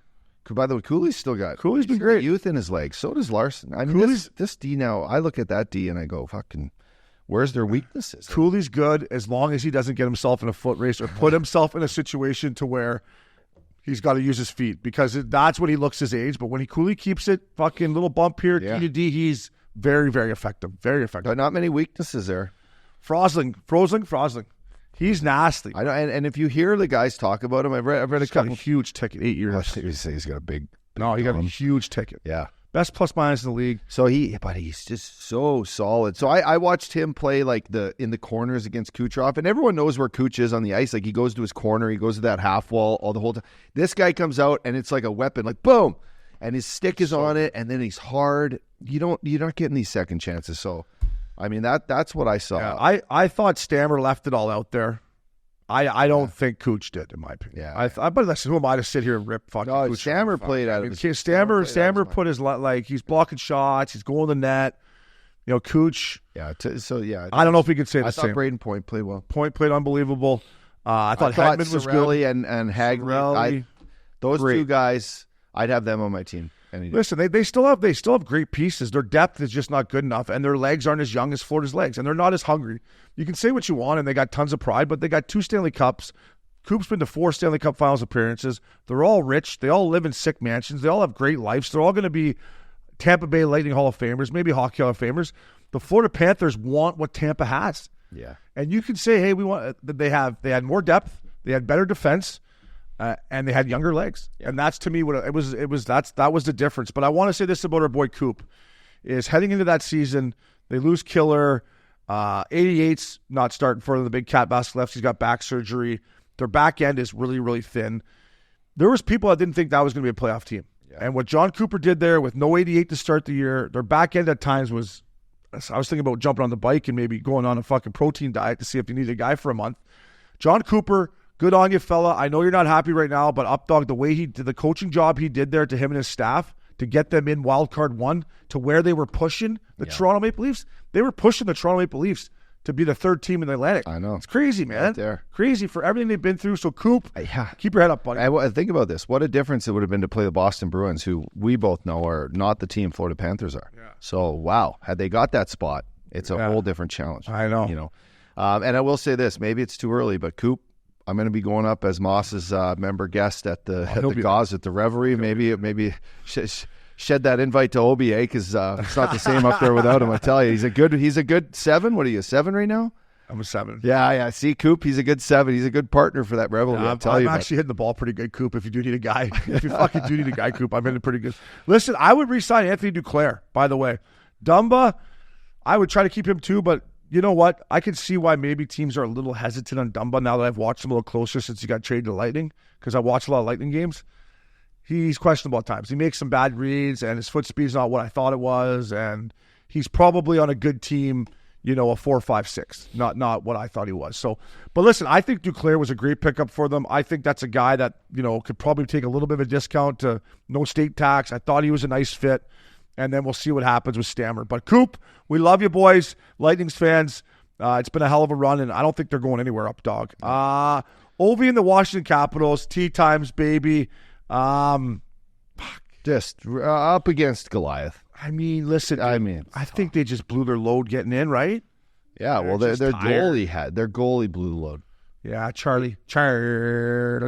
By the way, Cooley's been great. Youth in his legs. So does Larson. I mean, this D now, I look at that D and I go, fucking, where's their weaknesses? Cooley's good as long as he doesn't get himself in a foot race or put himself in a situation to where he's got to use his feet, because that's when he looks his age. But when Cooley keeps it fucking little bump here, T to D, he's very, very effective. Very effective. But not many weaknesses there. Frosling. He's nasty. I know, and if you hear the guys talk about him, I've read a couple. Got a huge ticket, 8 years. You say he's got a big. No, he got a huge ticket. Yeah, best plus-minus in the league. So he's just so solid. So I watched him play like in the corners against Kucherov, and everyone knows where Kuch is on the ice. Like, he goes to his corner, he goes to that half wall all the whole time. This guy comes out and it's like a weapon, like boom, and his stick is on it, and then he's hard. You're not getting these second chances. So, I mean, that's what I saw. Yeah, I thought Stammer left it all out there. I don't think Cooch did, in my opinion. Yeah. But listen, who am I to sit here and rip fucking Cooch? Stammer played out of his... Stammer put his, like, he's blocking shots, he's going to the net. You know, Cooch... Yeah, I don't know if we could say the same. I thought Braden Point played well. Point played unbelievable. I thought Hedman was good. and Hagley. Those two guys, I'd have them on my team. Listen, they still have great pieces. Their depth is just not good enough, and their legs aren't as young as Florida's legs, and they're not as hungry. You can say what you want, and they got tons of pride, but they got 2 Stanley Cups. Coop's been to 4 Stanley Cup Finals appearances. They're all rich. They all live in sick mansions. They all have great lives. They're all going to be Tampa Bay Lightning Hall of Famers, maybe Hockey Hall of Famers. The Florida Panthers want what Tampa has. Yeah, and you can say, hey, we want. They had more depth. They had better defense. and they had younger legs. And that's, to me, what it was. That was the difference. But I want to say this about our boy Coop, is heading into that season, they lose Killer. 88's not starting for the big cat basket left. He's got back surgery. Their back end is really, really thin. There was people that didn't think that was going to be a playoff team. Yeah. And what John Cooper did there with no 88 to start the year, their back end at times was, I was thinking about jumping on the bike and maybe going on a fucking protein diet to see if you need a guy for a month. John Cooper, good on you, fella. I know you're not happy right now, but Updog, the way he did the coaching job he did there to him and his staff to get them in wild card 1 to where they were pushing the Toronto Maple Leafs. They were pushing the Toronto Maple Leafs to be the 3rd team in the Atlantic. I know. It's crazy, man. Right there. Crazy for everything they've been through. So, Coop, keep your head up, buddy. I think about this. What a difference it would have been to play the Boston Bruins, who we both know are not the team Florida Panthers are. Yeah. So, wow. Had they got that spot, it's a whole different challenge. I know. You know, and I will say this. Maybe it's too early, but Coop, I'm going to be going up as Moss's member guest at the Gauze at the Reverie. Maybe shed that invite to Obi, because it's not the same up there without him. I tell you, he's a good 7. What are you, a 7 right now? I'm a 7. Yeah. See, Coop, he's a good 7. He's a good partner for that Revelry. I'm actually hitting the ball pretty good, Coop. If you do need a guy, if you fucking do need a guy, Coop, I'm hitting pretty good. Listen, I would re-sign Anthony Duclair, by the way. Dumba, I would try to keep him too, but you know what? I can see why maybe teams are a little hesitant on Dumba now that I've watched him a little closer since he got traded to Lightning, because I watch a lot of Lightning games. He's questionable at times. He makes some bad reads, and his foot speed's not what I thought it was, and he's probably on a good team, a 4-5-6, not what I thought he was. So, but listen, I think Duclair was a great pickup for them. I think that's a guy that, could probably take a little bit of a discount to no state tax. I thought he was a nice fit, and then we'll see what happens with Stammer. But Coop, we love you boys, Lightnings fans. It's been a hell of a run, and I don't think they're going anywhere up, dog. Ovi and the Washington Capitals, tea times, baby. Just up against Goliath. I mean, listen. I think they just blew their load getting in, right? Yeah. Well, their goalie blew the load. Yeah, Charlie. Pratt.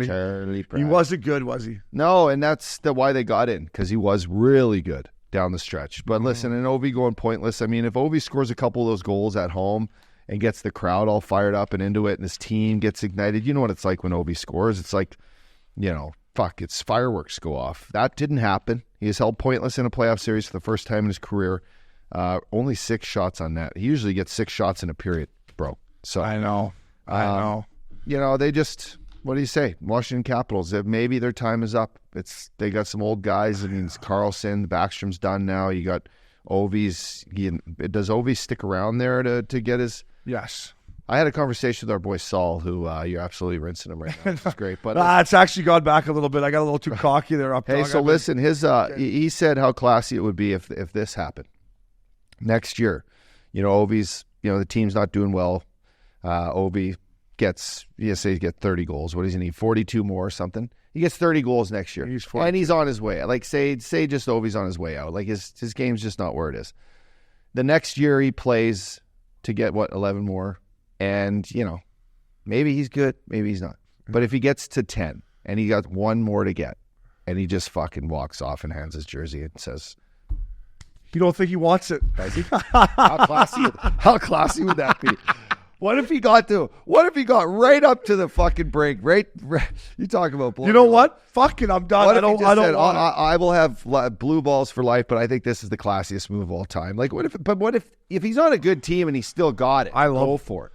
He wasn't good, was he? No, and that's why they got in, because he was really good down the stretch. But listen, and Ovi going pointless. I mean, if Ovi scores a couple of those goals at home and gets the crowd all fired up and into it, and his team gets ignited, you know what it's like when Ovi scores. It's like, it's fireworks go off. That didn't happen. He is held pointless in a playoff series for the first time in his career. Only 6 shots on net. He usually gets 6 shots in a period, bro. So I know. They just, what do you say? Washington Capitals, maybe their time is up. They got some old guys. I mean, it's Carlson, Backstrom's done now. You got Ovi's. Does Ovi stick around there to get his? Yes. I had a conversation with our boy Saul, who you're absolutely rinsing him right now. It's great, but it's actually gone back a little bit. I got a little too cocky there. Hey, so listen, he said how classy it would be if this happened next year. Ovi's, the team's not doing well. Ovi gets, say he gets 30 goals. What does he need? 42 more or something. He gets 30 goals next year, and he's on his way. Like say just Ovi's on his way out. Like his game's just not where it is. The next year he plays to get 11 more. And, maybe he's good, maybe he's not. But if he gets to 10 and he got 1 more to get and he just fucking walks off and hands his jersey and says, you don't think he wants it? Does he? How classy would that be? What if he got right up to the fucking break? Right? You talk about blue. You know what? Fucking, I'm done. I will have blue balls for life, but I think this is the classiest move of all time. Like, what if he's on a good team and he's still got it? Go for it.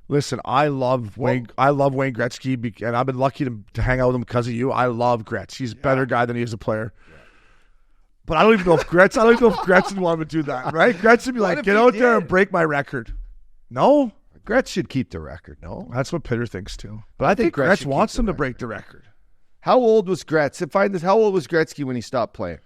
Listen, I love Wayne Gretzky, and I've been lucky to hang out with him because of you. I love Gretz. He's a better guy than he is a player. Yeah. But I don't even know if Gretz would want him to do that, right? Gretz would be like, get out there and break my record. No? Gretz should keep the record, no? That's what Pitter thinks too. But I think Gretz wants him to break the record. How old was Gretz? How old was Gretzky when he stopped playing?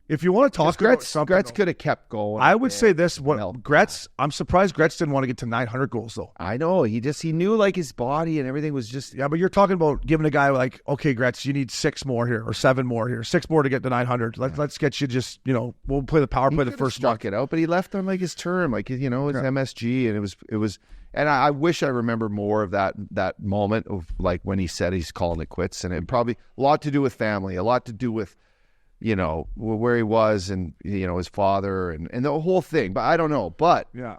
If you want to talk about something, Gretz could have kept going. I would say this: Gretz. I'm surprised Gretz didn't want to get to 900 goals, though. I know he knew like his body and everything was just. Yeah, but you're talking about giving a guy like, okay, Gretz, you need 6 more here or 7 more here, 6 more to get to 900. Let's get you just we'll play the power play the first struck it out, but he left on like his term, like his MSG, and it was. And I wish I remember more of that moment of like when he said he's calling it quits, and it probably a lot to do with family, a lot to do with. Where he was and, his father and the whole thing. But I don't know. But yeah,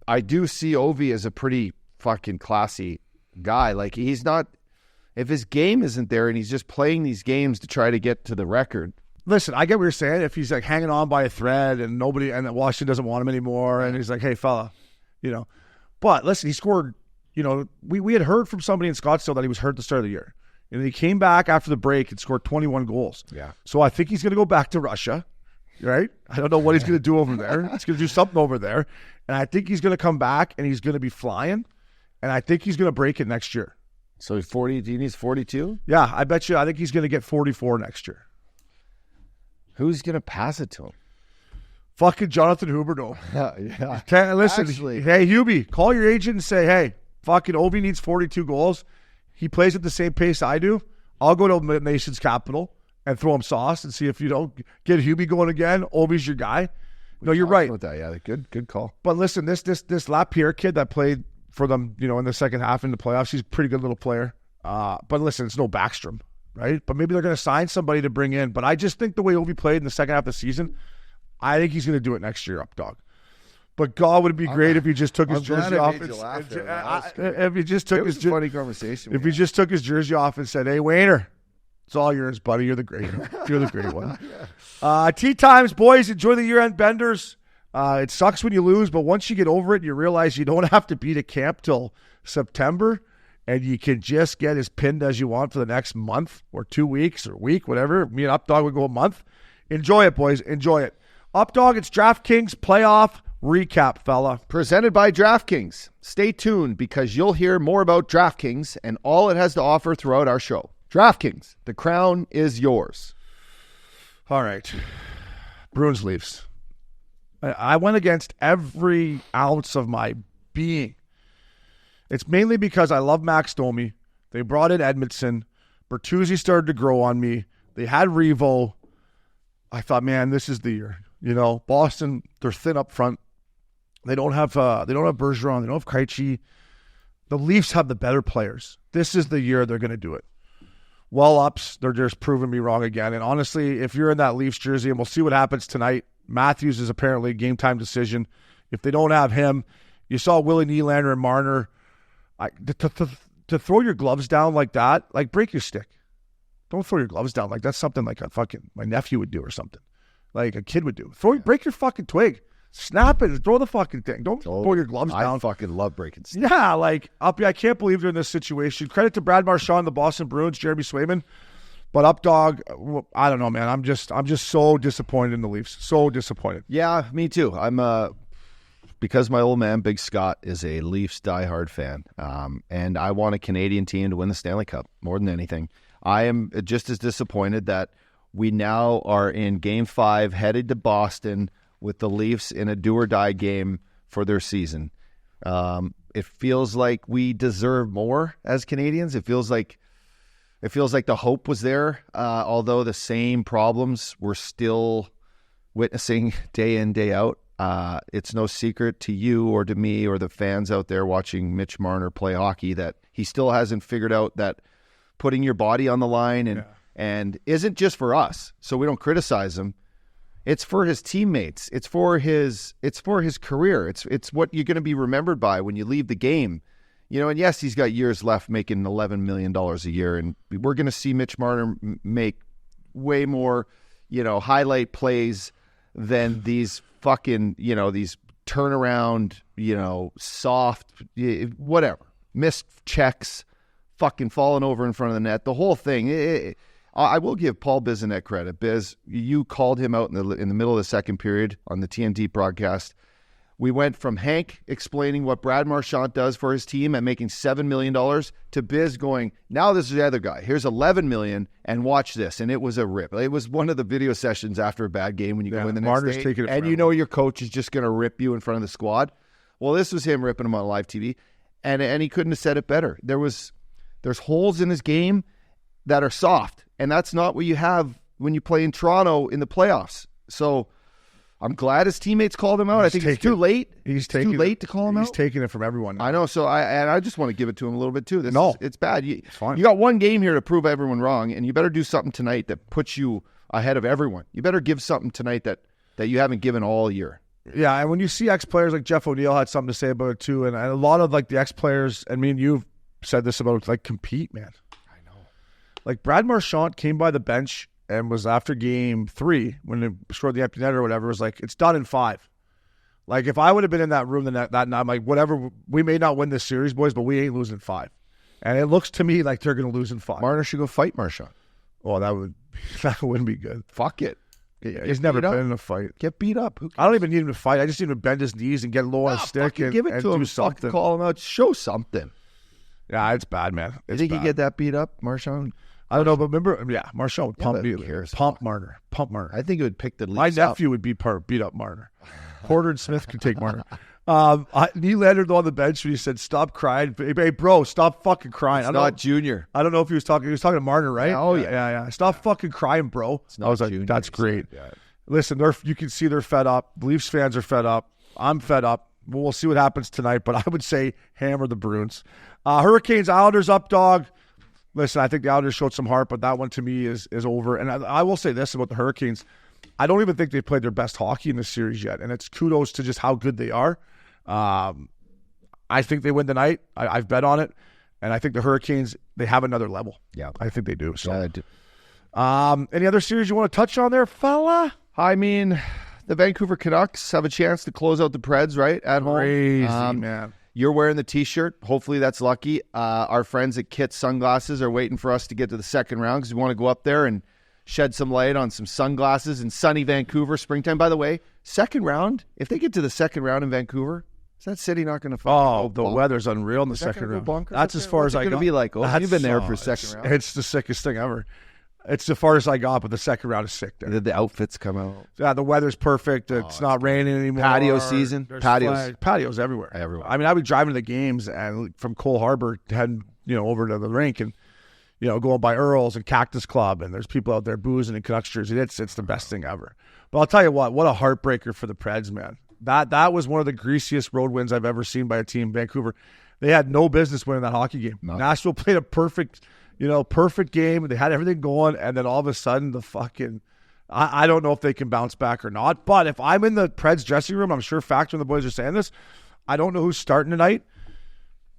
I do see Ovi as a pretty fucking classy guy. Like, he's not If his game isn't there and he's just playing these games to try to get to the record. Listen, I get what you're saying. If he's like hanging on by a thread and Washington doesn't want him anymore, and he's like, hey, fella, But listen, he scored, we had heard from somebody in Scottsdale that he was hurt at the start of the year. And he came back after the break and scored 21 goals. Yeah. So I think he's going to go back to Russia, right? I don't know what he's going to do over there. He's going to do something over there. And I think he's going to come back and he's going to be flying. And I think he's going to break it next year. So 40, he needs 42? Yeah, I bet you. I think he's going to get 44 next year. Who's going to pass it to him? Fucking Jonathan Huberdeau. Yeah. Listen, Actually. hey, Hubie, call your agent and say, hey, fucking Ovi needs 42 goals. He plays at the same pace I do. I'll go to the nation's capital and throw him sauce and see if you don't get Hubie going again. Ovi's your guy. No, you're right. About that. Yeah, good call. But listen, this Lapierre kid that played for them, in the second half in the playoffs, he's a pretty good little player. But listen, it's no Backstrom, right? But maybe they're going to sign somebody to bring in. But I just think the way Ovi played in the second half of the season, I think he's going to do it next year, Updog. But God, would it be great if he just took his jersey off? If he just took his funny conversation. If he just took his jersey off and said, "Hey, Wayner, it's all yours, buddy. You're the great. You're the great one." Tea times, boys. Enjoy the year-end benders. It sucks when you lose, but once you get over it, you realize you don't have to be to camp till September, and you can just get as pinned as you want for the next month or 2 weeks or week, whatever. Me and Updog would go a month. Enjoy it, boys. Enjoy it. Updog, it's DraftKings playoff recap, fella. Presented by DraftKings. Stay tuned because you'll hear more about DraftKings and all it has to offer throughout our show. DraftKings, the crown is yours. All right. Bruins Leafs. I went against every ounce of my being. It's mainly because I love Max Domi. They brought in Edmondson. Bertuzzi started to grow on me. They had Revo. I thought, man, this is the year. Boston, they're thin up front. They don't have Bergeron. They don't have Krejci. The Leafs have the better players. This is the year they're going to do it. Well ups, they're just proving me wrong again. And honestly, if you're in that Leafs jersey, and we'll see what happens tonight, Matthews is apparently a game-time decision. If they don't have him, you saw Willie Nylander and Marner. To throw your gloves down like that, like break your stick. Don't throw your gloves down like that's something like my nephew would do or something. Like a kid would do. Break your fucking twig. Snap it and throw the fucking thing. Don't throw your gloves down. I fucking love breaking stuff. Yeah, I can't believe they're in this situation. Credit to Brad Marchand, the Boston Bruins, Jeremy Swayman. But Updog, I don't know, man. I'm just so disappointed in the Leafs. So disappointed. Yeah, me too. I'm because my old man, Big Scott, is a Leafs diehard fan. And I want a Canadian team to win the Stanley Cup more than anything. I am just as disappointed that we now are in Game 5, headed to Boston with the Leafs in a do-or-die game for their season. It feels like we deserve more as Canadians. It feels like the hope was there, although the same problems we're still witnessing day in, day out. It's no secret to you or to me or the fans out there watching Mitch Marner play hockey that he still hasn't figured out that putting your body on the line and isn't just for us, so we don't criticize him. It's for his teammates. It's for his career. It's what you're going to be remembered by when you leave the game. And yes, he's got years left making $11 million a year, and we're going to see Mitch Marner make way more, highlight plays than these fucking, these turnaround, soft, whatever, missed checks, fucking falling over in front of the net, the whole thing. I will give Paul Bizanet credit. Biz, you called him out in the middle of the second period on the TNT broadcast. We went from Hank explaining what Brad Marchand does for his team and making $7 million to Biz going, now this is the other guy. Here's $11 million and watch this. And it was a rip. It was one of the video sessions after a bad game when you go in the next Marner's day, taking it and forever. your coach is just going to rip you in front of the squad. Well, this was him ripping him on live TV, and he couldn't have said it better. There's holes in his game that are soft. And that's not what you have when you play in Toronto in the playoffs. So I'm glad his teammates called him out. I think it's too late. It's too late to call him out. He's taking it from everyone now. I know. So I just want to give it to him a little bit too. It's bad. It's fine. You got one game here to prove everyone wrong, and you better do something tonight that puts you ahead of everyone. You better give something tonight that you haven't given all year. Yeah, and when you see ex-players like Jeff O'Neill had something to say about it too, and a lot of the ex-players, and me and you've said this about compete, man. Like Brad Marchand came by the bench and was after game 3 when they scored the empty net or whatever, was like, it's done in 5. Like if I would have been in that room that night, I'm like, whatever, we may not win this series, boys, but we ain't losing 5. And it looks to me like they're going to lose in 5. Marner should go fight Marchand. Oh, that wouldn't be good. Fuck it. He's never been in a fight. Get beat up. I don't even need him to fight. I just need him to bend his knees and get low on a stick and give it to him. do something. Call him out. Show something. Yeah, it's bad, man. You think he get that beat up, Marchand? I don't know, but remember, Marchand would pump me. Pump Marner. I think it would pick the My leads nephew would beat up Marner. Porter and Smith could take Marner. Nylander on the bench when he said, "Stop crying, hey bro, stop fucking crying." It's not Junior. I don't know if he was talking to Marner, right? Yeah. Stop fucking crying, bro. I was like, Junior. That's great. Listen, you can see they're fed up. Leafs fans are fed up. I'm fed up. We'll see what happens tonight, but I would say hammer the Bruins. Hurricanes, Islanders up, dog. Listen, I think the Islanders showed some heart, but that one to me is over. And I will say this about the Hurricanes. I don't even think they've played their best hockey in this series yet, and it's kudos to just how good they are. I think they win tonight. I've bet on it, and I think the Hurricanes, they have another level. Yeah. I think they do. So. Yeah, they do. Any other series you want to touch on there, fella? I mean, the Vancouver Canucks have a chance to close out the Preds, right, at home. Crazy, man. You're wearing the T-shirt. Hopefully that's lucky. Our friends at Kit Sunglasses are waiting for us to get to the second round because we want to go up there and shed some light on some sunglasses in sunny Vancouver, springtime. By the way, second round, if they get to the second round in Vancouver, is that city not going to Oh, the weather's unreal in the second round. That's as far as I got. It's going to be like, you've been there for second round. It's the sickest thing ever. It's as far as I got, but the second round is sick there. Did the outfits come out? Yeah, the weather's perfect. It's not raining anymore. Patio season. There's Patios. Patios everywhere. I mean, I would drive to the games and from Cole Harbor heading, over to the rink and, going by Earl's and Cactus Club, and there's people out there boozing in Canucks jersey. It's the best thing ever. But I'll tell you what a heartbreaker for the Preds, man. That was one of the greasiest road wins I've ever seen by a team. Vancouver, they had no business winning that hockey game. No. Nashville played a perfect game. They had everything going, and then all of a sudden the fucking I don't know if they can bounce back or not. But if I'm in the Preds dressing room, I'm sure Factor and the boys are saying this. I don't know who's starting tonight.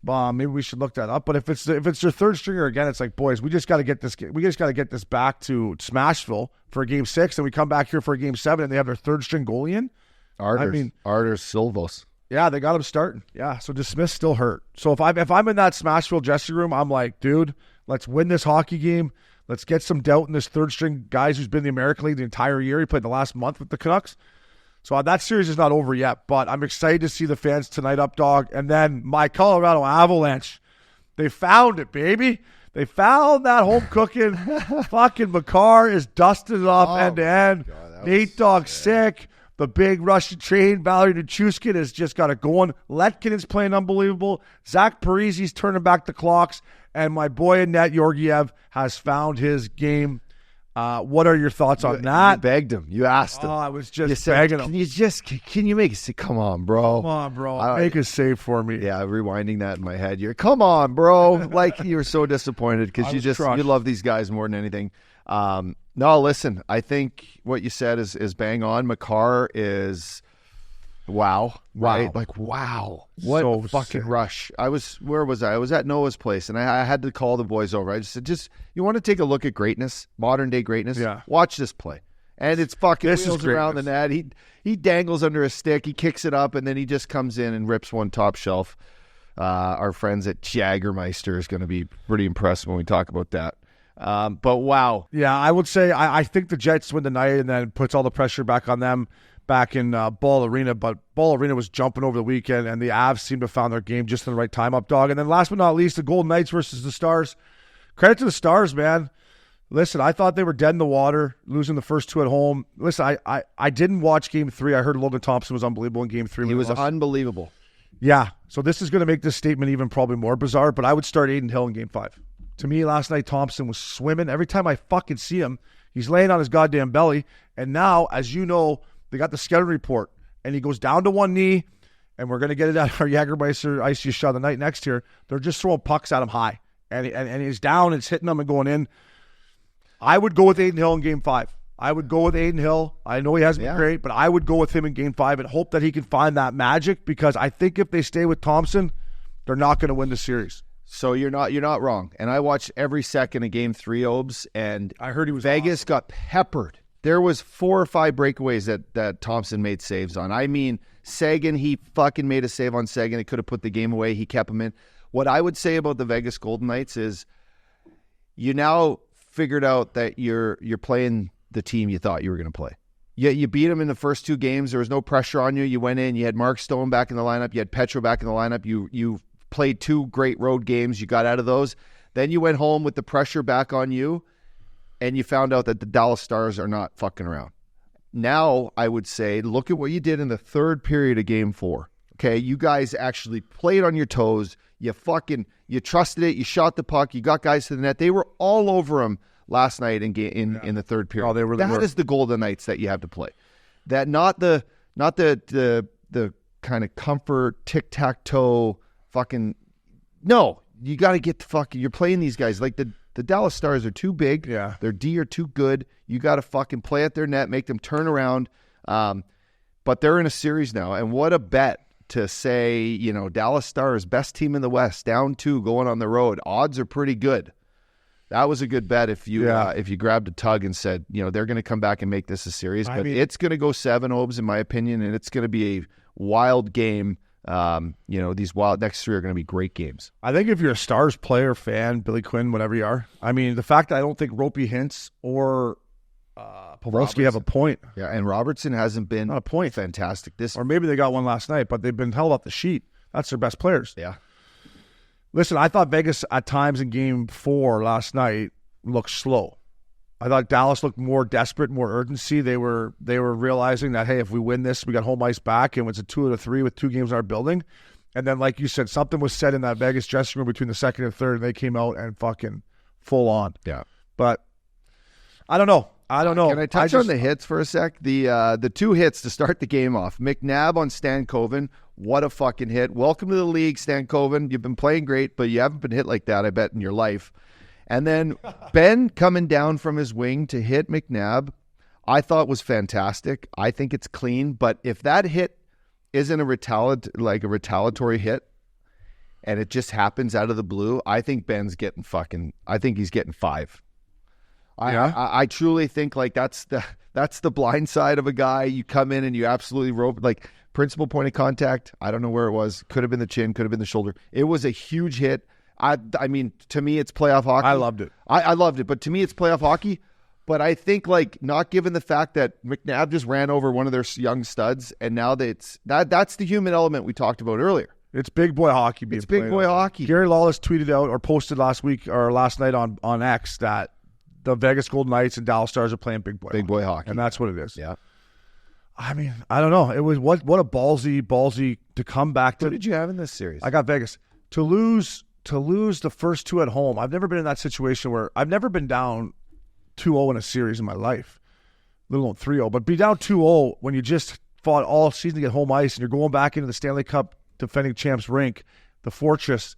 Maybe we should look that up. But if it's their third stringer again, it's like, boys, we just got to get this. We just got to get this back to Smashville for a game 6, and we come back here for a game 7, and they have their third string goalie in. Arders Silvos. Yeah, they got him starting. Yeah, so Smith's still hurt. So if I'm in that Smashville dressing room, I'm like, dude, let's win this hockey game. Let's get some doubt in this third string guys who's been in the American League the entire year. He played the last month with the Canucks. So that series is not over yet, but I'm excited to see the fans tonight up, dog. And then my Colorado Avalanche, they found it, baby. They found that home cooking. Fucking Makar is dusting it off end to end. Nate Dogg sick. The big Russian train, Valerie Nichushkin, has just got it going. Letkinen's playing unbelievable. Zach Parise's turning back the clocks. And my boy Annette Georgiev has found his game. What are your thoughts on that? You begged him. You asked him. Oh, I was just begging him. Can you make a save? Come on, bro. Come on, bro. Make a save for me. Yeah, rewinding that in my head. Come on, bro. Like you were so disappointed because you love these guys more than anything. No, listen, I think what you said is bang on. Makar is wow. Right? Like, wow. What so a fucking sick. rush. Where was I? I was at Noah's place, and I had to call the boys over. I just said, you want to take a look at greatness, modern day greatness? Yeah. Watch this play. And it's fucking This is wheels around the greatness. net. He dangles under a stick. He kicks it up, and then he just comes in and rips one top shelf. Our friends at Jagermeister is going to be pretty impressed when we talk about that. But wow. Yeah, I would say I think the Jets win tonight and then puts all the pressure back on them back in Ball Arena. But Ball Arena was jumping over the weekend, and the Avs seem to have found their game just in the right time up, dog. And then last but not least, the Golden Knights versus the Stars. Credit to the Stars, man. Listen, I thought they were dead in the water, losing the first 2 at home. Listen, I didn't watch Game 3. I heard Logan Thompson was unbelievable in Game 3. He was unbelievable. Yeah, so this is going to make this statement even probably more bizarre, but I would start Aiden Hill in Game 5. To me, last night, Thompson was swimming. Every time I fucking see him, he's laying on his goddamn belly. And now, as you know, they got the scouting report, and he goes down to one knee, and we're going to get it at our Jagermeister iciest shot of the night next year. They're just throwing pucks at him high, and he's down, and it's hitting him and going in. I would go with Aiden Hill in Game 5. I would go with Aiden Hill. I know he hasn't been great, but I would go with him in Game 5 and hope that he can find that magic, because I think if they stay with Thompson, they're not going to win the series. So you're not wrong. And I watched every second of Game 3, Obes, and I heard he was Vegas awesome. got peppered. There was 4 or 5 breakaways that Thompson made saves on. I mean, Sagan, he fucking made a save on Sagan. It could have put the game away. He kept him in. What I would say about the Vegas Golden Knights is you now figured out that you're playing the team you thought you were going to play. You beat them in the first 2 games. There was no pressure on you. You went in. You had Mark Stone back in the lineup. You had Petro back in the lineup. You played 2 great road games. You got out of those. Then you went home with the pressure back on you, and you found out that the Dallas Stars are not fucking around. Now, I would say, look at what you did in the 3rd period of Game 4. Okay, you guys actually played on your toes. You trusted it. You shot the puck. You got guys to the net. They were all over them last night in the 3rd period. Oh, they were. That is the Golden Knights that you have to play. That not the kind of comfort tic-tac-toe fucking. No, you got to get the fucking. You're playing these guys like the Dallas Stars are too big. Yeah, their D are too good. You got to fucking play at their net, make them turn around. But they're in a series now, and what a bet to say, Dallas Stars, best team in the West, down 2, going on the road. Odds are pretty good. That was a good bet if you grabbed a tug and said, they're going to come back and make this a series. But it's going to go 7, Obes, in my opinion, and it's going to be a wild game. These next 3 are going to be great games. I think if you're a Stars player, fan, Billy Quinn, whatever you are, I mean, the fact that I don't think Ropey Hintz or Pavelski have a point. Yeah, and Robertson hasn't been not a point. Fantastic. Or maybe they got one last night, but they've been held off the sheet. That's their best players. Yeah. Listen, I thought Vegas at times in Game 4 last night looked slow. I thought Dallas looked more desperate, more urgency. They were realizing that, hey, if we win this, we got home ice back, and it's a 2 out of 3 with 2 games in our building. And then, like you said, something was said in that Vegas dressing room between the 2nd and 3rd, and they came out and fucking full on. Yeah. But I don't know. Can I touch on the hits for a sec? The 2 hits to start the game off. McNabb on Stankoven. What a fucking hit. Welcome to the league, Stankoven. You've been playing great, but you haven't been hit like that, I bet, in your life. And then Ben coming down from his wing to hit McNabb, I thought was fantastic. I think it's clean, but if that hit isn't a retaliatory hit and it just happens out of the blue, I think Ben's getting I think he's getting 5. I truly think that's the blind side of a guy. You come in and you absolutely rope, principal point of contact. I don't know where it was. Could have been the chin, could have been the shoulder. It was a huge hit. I mean, to me, it's playoff hockey. I loved it. I loved it, but to me, it's playoff hockey. But I think, not given the fact that McNabb just ran over one of their young studs, and now that's the human element we talked about earlier. It's big boy hockey. It's big boy hockey. Gary Lawless tweeted out or posted last week or last night on X that the Vegas Golden Knights and Dallas Stars are playing big boy hockey. And that's what it is. Yeah. I mean, I don't know. It was what a ballsy to come back to. What did you have in this series? I got Vegas. To lose the first 2 at home. I've never been in that situation where I've never been down 2-0 in a series in my life, let alone 3-0. But be down 2-0 when you just fought all season to get home ice and you're going back into the Stanley Cup defending champs rink, the Fortress,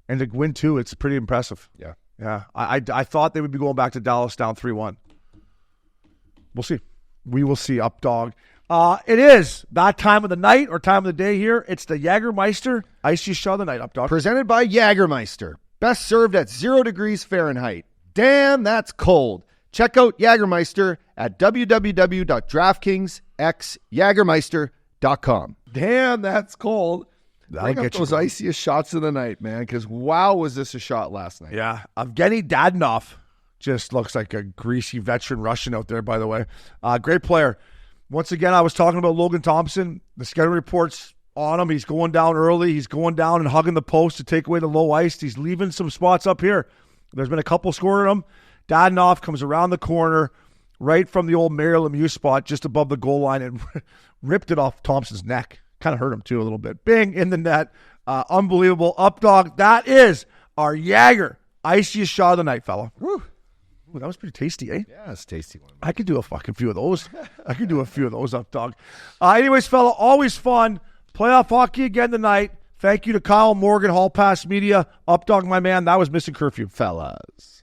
and to win 2, it's pretty impressive. Yeah. Yeah. I thought they would be going back to Dallas down 3-1. We'll see. We will see, up dog. It is that time of the night or time of the day here. It's the Jägermeister Icy Shot of the Night, up dog. Presented by Jägermeister. Best served at 0 degrees Fahrenheit. Damn, that's cold. Check out Jägermeister at www.DraftKingsXJägermeister.com. Damn, that's cold. Bring up those iciest shots of the night, man, because wow, was this a shot last night. Yeah. Evgeny Dadonov just looks like a greasy veteran Russian out there, by the way. Great player. Once again, I was talking about Logan Thompson. The scouting report's on him. He's going down early. He's going down and hugging the post to take away the low ice. He's leaving some spots up here. There's been a couple scoring him. Dadonov comes around the corner right from the old Mario Lemieux spot just above the goal line and ripped it off Thompson's neck. Kind of hurt him, too, a little bit. Bing, in the net. Unbelievable. Up dog. That is our Jäger iciest shot of the night, fella. Woo. Ooh, that was pretty tasty, eh? Yeah, it's a tasty one. I could do a fucking few of those. I could do a few of those, up dog. Anyways, fella, always fun. Playoff hockey again tonight. Thank you to Kyle Morgan, HallPass Media. Up dog, my man. That was Missin Curfew. Fellas.